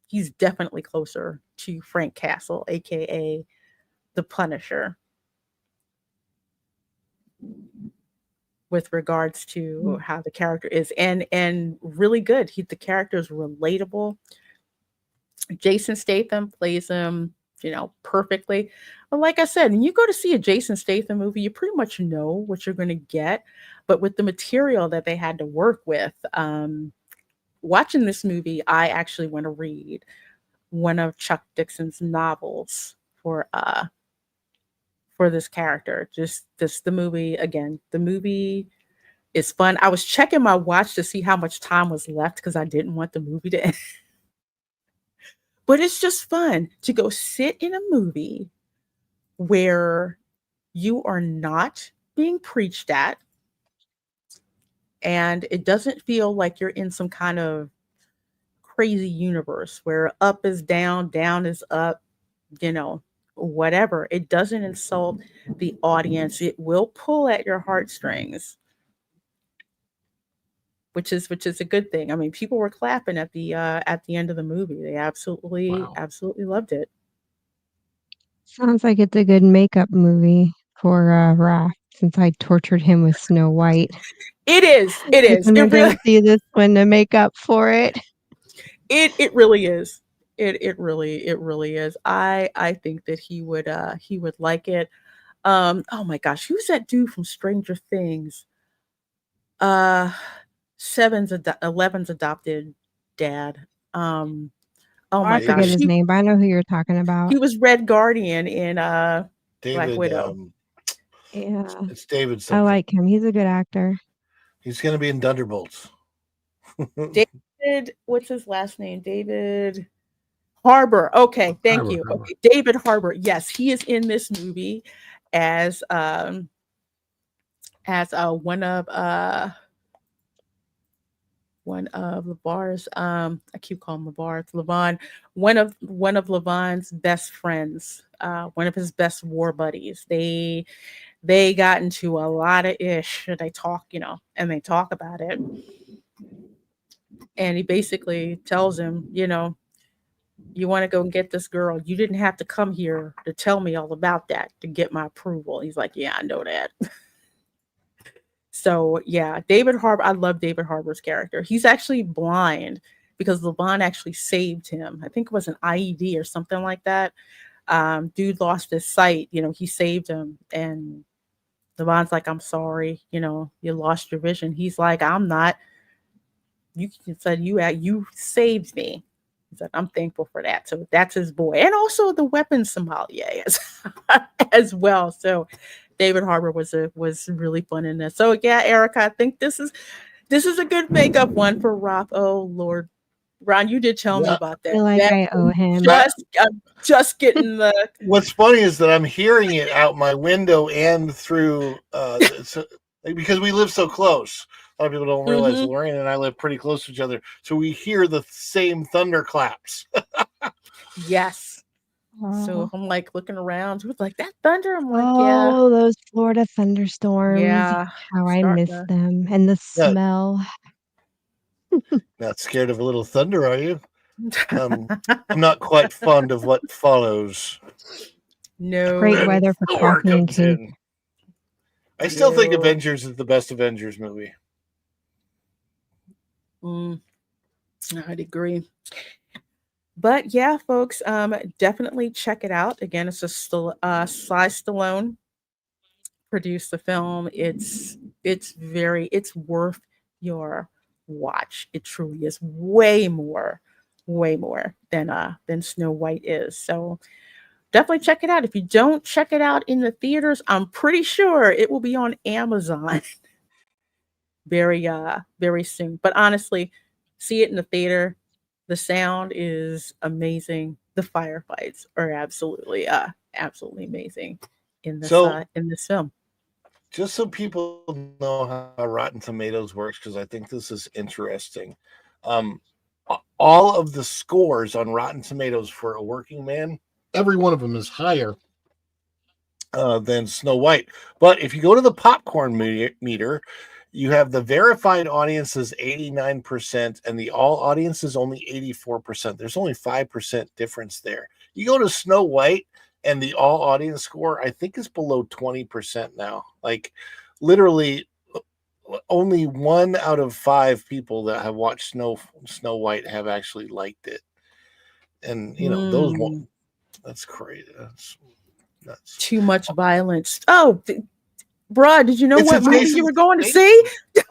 He's definitely closer to Frank Castle, aka the Punisher. with regards to how the character is, and really good. The character is relatable. Jason Statham plays him, perfectly. But like I said, when you go to see a Jason Statham movie, you pretty much know what you're going to get. But with the material that they had to work with, watching this movie, I actually want to read one of Chuck Dixon's novels for this character. Just the movie again. The movie is fun. I was checking my watch to see how much time was left because I didn't want the movie to end. But it's just fun to go sit in a movie where you are not being preached at, and it doesn't feel like you're in some kind of crazy universe where up is down, down is up, whatever. It doesn't insult the audience. It will pull at your heartstrings, which is a good thing. I mean, people were clapping at the end of the movie. They absolutely loved it. Sounds like it's a good makeup movie for Raph, since I tortured him with Snow White. It is. It is. I'm It gonna really, go see this one to make up for it. it really is. It really is. I think that he would like it. Oh my gosh, who's that dude from Stranger Things? 11's adopted dad. Oh my I forget gosh, his name, but I know who you're talking about. he was Red Guardian in Black David, Widow. Yeah, it's David I something. like him. He's a good actor. He's going to be in Thunderbolts. David, what's his last name? David Harbour. Okay, thank you. Harbour. Okay, David Harbour. Yes, he is in this movie as one of LeVar's I keep calling him LeVar, it's Levon, one of Levon's best friends, one of his best war buddies. They got into a lot of ish. They talk, and they talk about it. And he basically tells him, you want to go and get this girl. You didn't have to come here to tell me all about that to get my approval. He's like, yeah, I know that. So yeah, David Harbour. I love David Harbour's character. He's actually blind because Levon actually saved him. I think it was an IED or something like that. Dude lost his sight. He saved him, and Levon's like, "I'm sorry. You lost your vision." He's like, "I'm not. You said you saved me." He said, "I'm thankful for that." So that's his boy, and also the weapons sommelier as well. So David Harbour was really fun in this. So yeah, Erica, I think this is a good makeup one for Rob. Oh Lord, Ron, you did tell me about I that. feel like I owe him. I'm just getting the. What's funny is that I'm hearing it out my window and through because we live so close. A lot of people don't realize Lorraine and I live pretty close to each other, so we hear the same thunderclaps. Yes. So I'm like looking around, who's like that thunder? I'm like, Oh, those Florida thunderstorms. Yeah, How I miss them. And the smell. Not scared of a little thunder, are you? I'm not quite fond of what follows. No. Great weather for coffee and cake. I still think Avengers is the best Avengers movie. I'd agree. But yeah, folks, definitely check it out. Again, it's just Sly Stallone produced the film. It's worth your watch. It truly is way more than Snow White is. So definitely check it out. If you don't check it out in the theaters, I'm pretty sure it will be on Amazon very soon. But honestly, see it in the theater. The sound is amazing. The firefights are absolutely amazing in this film. Just so people know how Rotten Tomatoes works, because I think this is interesting. All of the scores on Rotten Tomatoes for A Working Man, every one of them is higher than Snow White. But if you go to the popcorn meter, you have the verified audience is 89% and the all audience is only 84%. There's only 5% difference there. You go to Snow White and the all audience score, I think, is below 20% now. Like literally only 1 out of 5 people that have watched Snow White have actually liked it. And those one, that's crazy. That's too much violence. Oh, bruh, did you know It's what movie Jason you were going to Statham. see?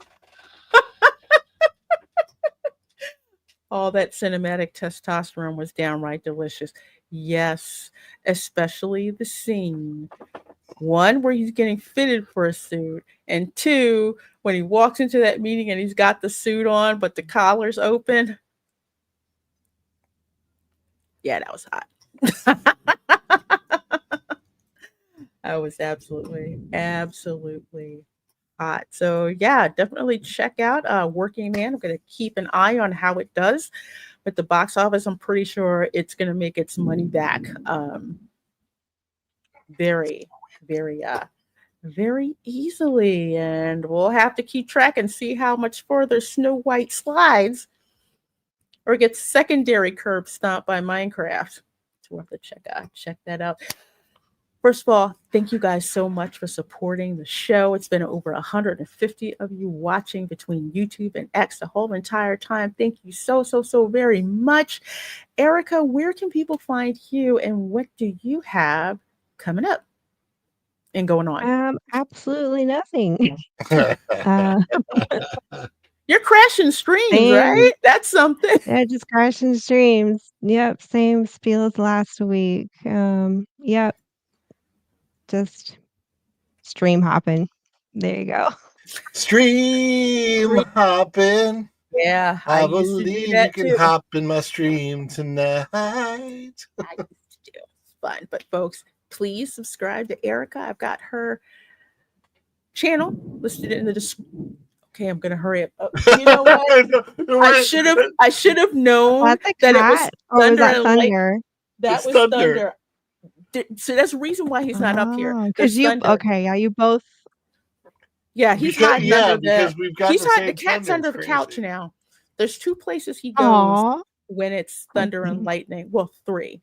All that cinematic testosterone was downright delicious. Yes, especially the scene. 1, where he's getting fitted for a suit, and 2, when he walks into that meeting and he's got the suit on, but the collar's open. Yeah, that was hot. That was absolutely hot. So yeah, definitely check out Working Man. I'm going to keep an eye on how it does. But the box office, I'm pretty sure it's going to make its money back very, very easily. And we'll have to keep track and see how much further Snow White slides or gets secondary curb stomped by Minecraft. So we'll have to check that out. First of all, thank you guys so much for supporting the show. It's been over 150 of you watching between YouTube and X the whole entire time. Thank you so very much. Erica, where can people find you and what do you have coming up and going on? Absolutely nothing. You're crashing streams, Same. right? That's something. Yeah, just crashing streams. Yep, same spiel as last week. Yep. Just stream hopping. There you go. Stream hopping. Yeah, I used to do believe that you can too. hop in my stream tonight. I used to do. It's fun. But folks, please subscribe to Erica. I've got her channel listed in the description. Okay, I'm gonna hurry up. Oh, you know what? I should have known That's a that it was cat, or was thunder that and light. thunder? That It's was thunder. thunder. So that's the reason why he's not up here. Because There's you thunder. okay? Yeah, you both. Yeah, he's hiding under because the. we've got He's the hiding. same The cat's thunder. under It's the couch crazy. now. There's 2 places he goes Aw. when it's thunder and lightning. Well, 3.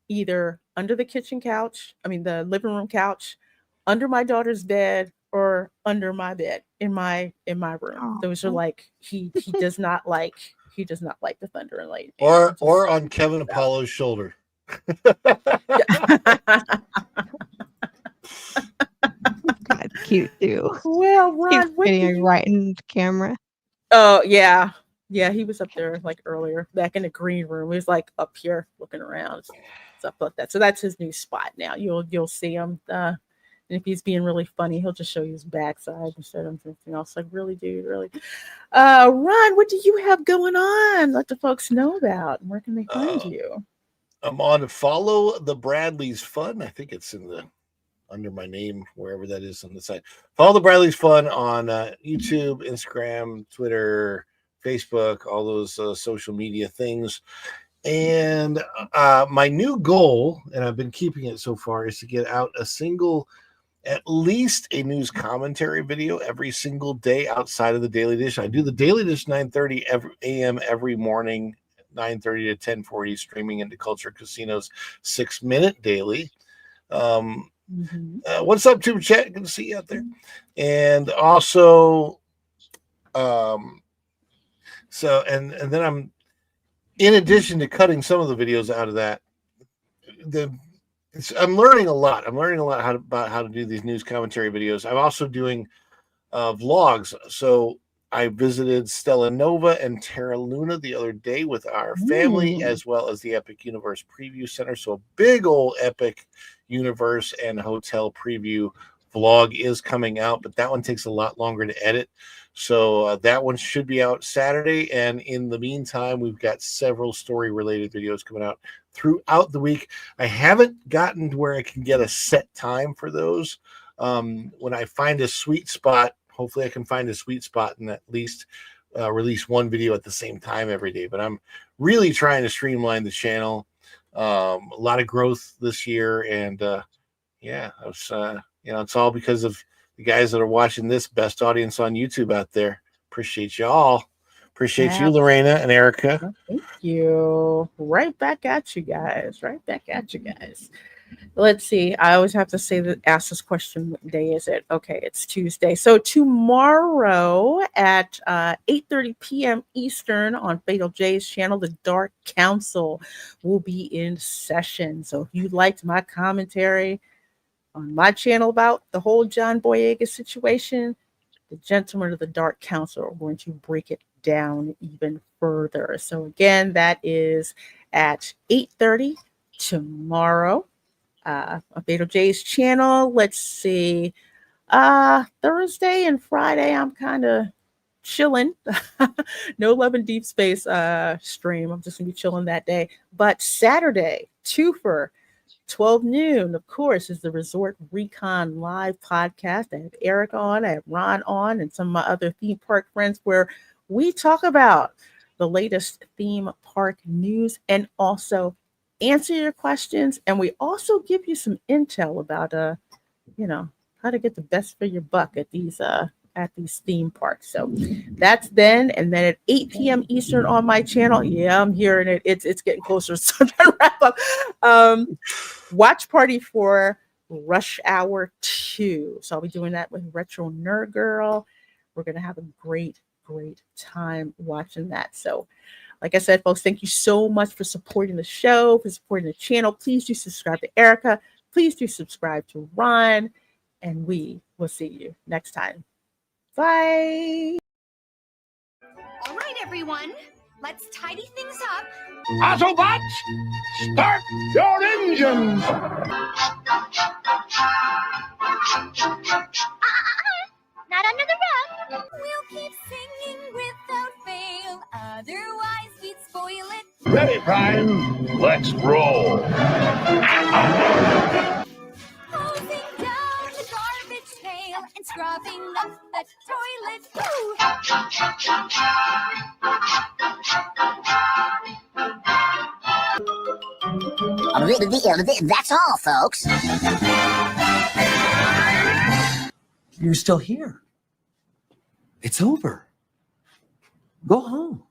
Either under the kitchen couch, the living room couch, under my daughter's bed, or under my bed in my room. Those are like he does not like the thunder and lightning. Or on Kevin Apollo's shoulder. That's cute too. Well, Ron, Keeps getting right in the camera. Oh yeah, he was up there like earlier, back in the green room. He was like up here looking around, stuff like that. So that's his new spot now. You'll see him. And if he's being really funny, he'll just show you his backside instead of anything else. Like, really, dude, really. Ron, what do you have going on? Let the folks know about. And where can they find you? I'm on Follow the Bradley's Fun. I think it's in the under my name, wherever that is on the site. Follow the Bradley's Fun on YouTube, Instagram, Twitter, Facebook, all those social media things. And my new goal, and I've been keeping it so far, is to get out at least a news commentary video every single day outside of the Daily Dish. I do the Daily Dish 9:30 a.m. every morning, 9:30 to 10:40, streaming into Culture Casino's 6-minute daily. What's up, Tube Chat? Good to see you out there. And also, and then I'm, in addition to cutting some of the videos out of that, I'm learning a lot. About how to do these news commentary videos. I'm also doing vlogs. So I visited Stella Nova and Terra Luna the other day with our family, as well as the Epic Universe Preview Center. So a big old Epic Universe and hotel preview vlog is coming out, but that one takes a lot longer to edit. So that one should be out Saturday. And in the meantime, we've got several story-related videos coming out throughout the week. I haven't gotten to where I can get a set time for those. When I find a sweet spot, hopefully I can find a sweet spot and at least release one video at the same time every day. But I'm really trying to streamline the channel. A lot of growth this year. And it's all because of the guys that are watching this, best audience on YouTube out there. Appreciate y'all. Appreciate you, Lorena and Erica. Thank you. Right back at you guys. let's see. I always have to ask this question. What day is it? Okay, it's Tuesday. So tomorrow at 8:30 p.m. Eastern on Fatal J's channel, the Dark Council will be in session. So if you liked my commentary on my channel about the whole John Boyega situation, the gentlemen of the Dark Council are going to break it down even further. So again, that is at 8:30 tomorrow on Fatal J's channel. Let's see. Thursday and Friday, I'm kind of chilling. No Love and Deep Space stream. I'm just gonna be chilling that day. But Saturday, twofer, 12 noon, of course, is the Resort Recon Live podcast. I have Eric on, I have Ron on, and some of my other theme park friends where we talk about the latest theme park news and also answer your questions. And we also give you some intel about, how to get the best for your buck at these theme parks. So that's then, and then at 8 p.m. Eastern on my channel. Yeah, I'm hearing it. It's getting closer. So I'm trying to wrap up. Watch party for Rush Hour 2. So I'll be doing that with Retro Nerd Girl. We're gonna have a great time watching that. So like I said, folks, thank you so much for supporting the show, for supporting the channel. Please do subscribe to Erica. Please do subscribe to Ron. And we will see you next time. Bye. All right, everyone. Let's tidy things up. Autobots, start your engines! Not under the rug. We'll keep singing without fail, otherwise we'd spoil it. Ready, Prime? Let's roll. Hosing down the garbage pail and scrubbing up the toilet. Ooh. That's all, folks. You're still here. It's over. Go home.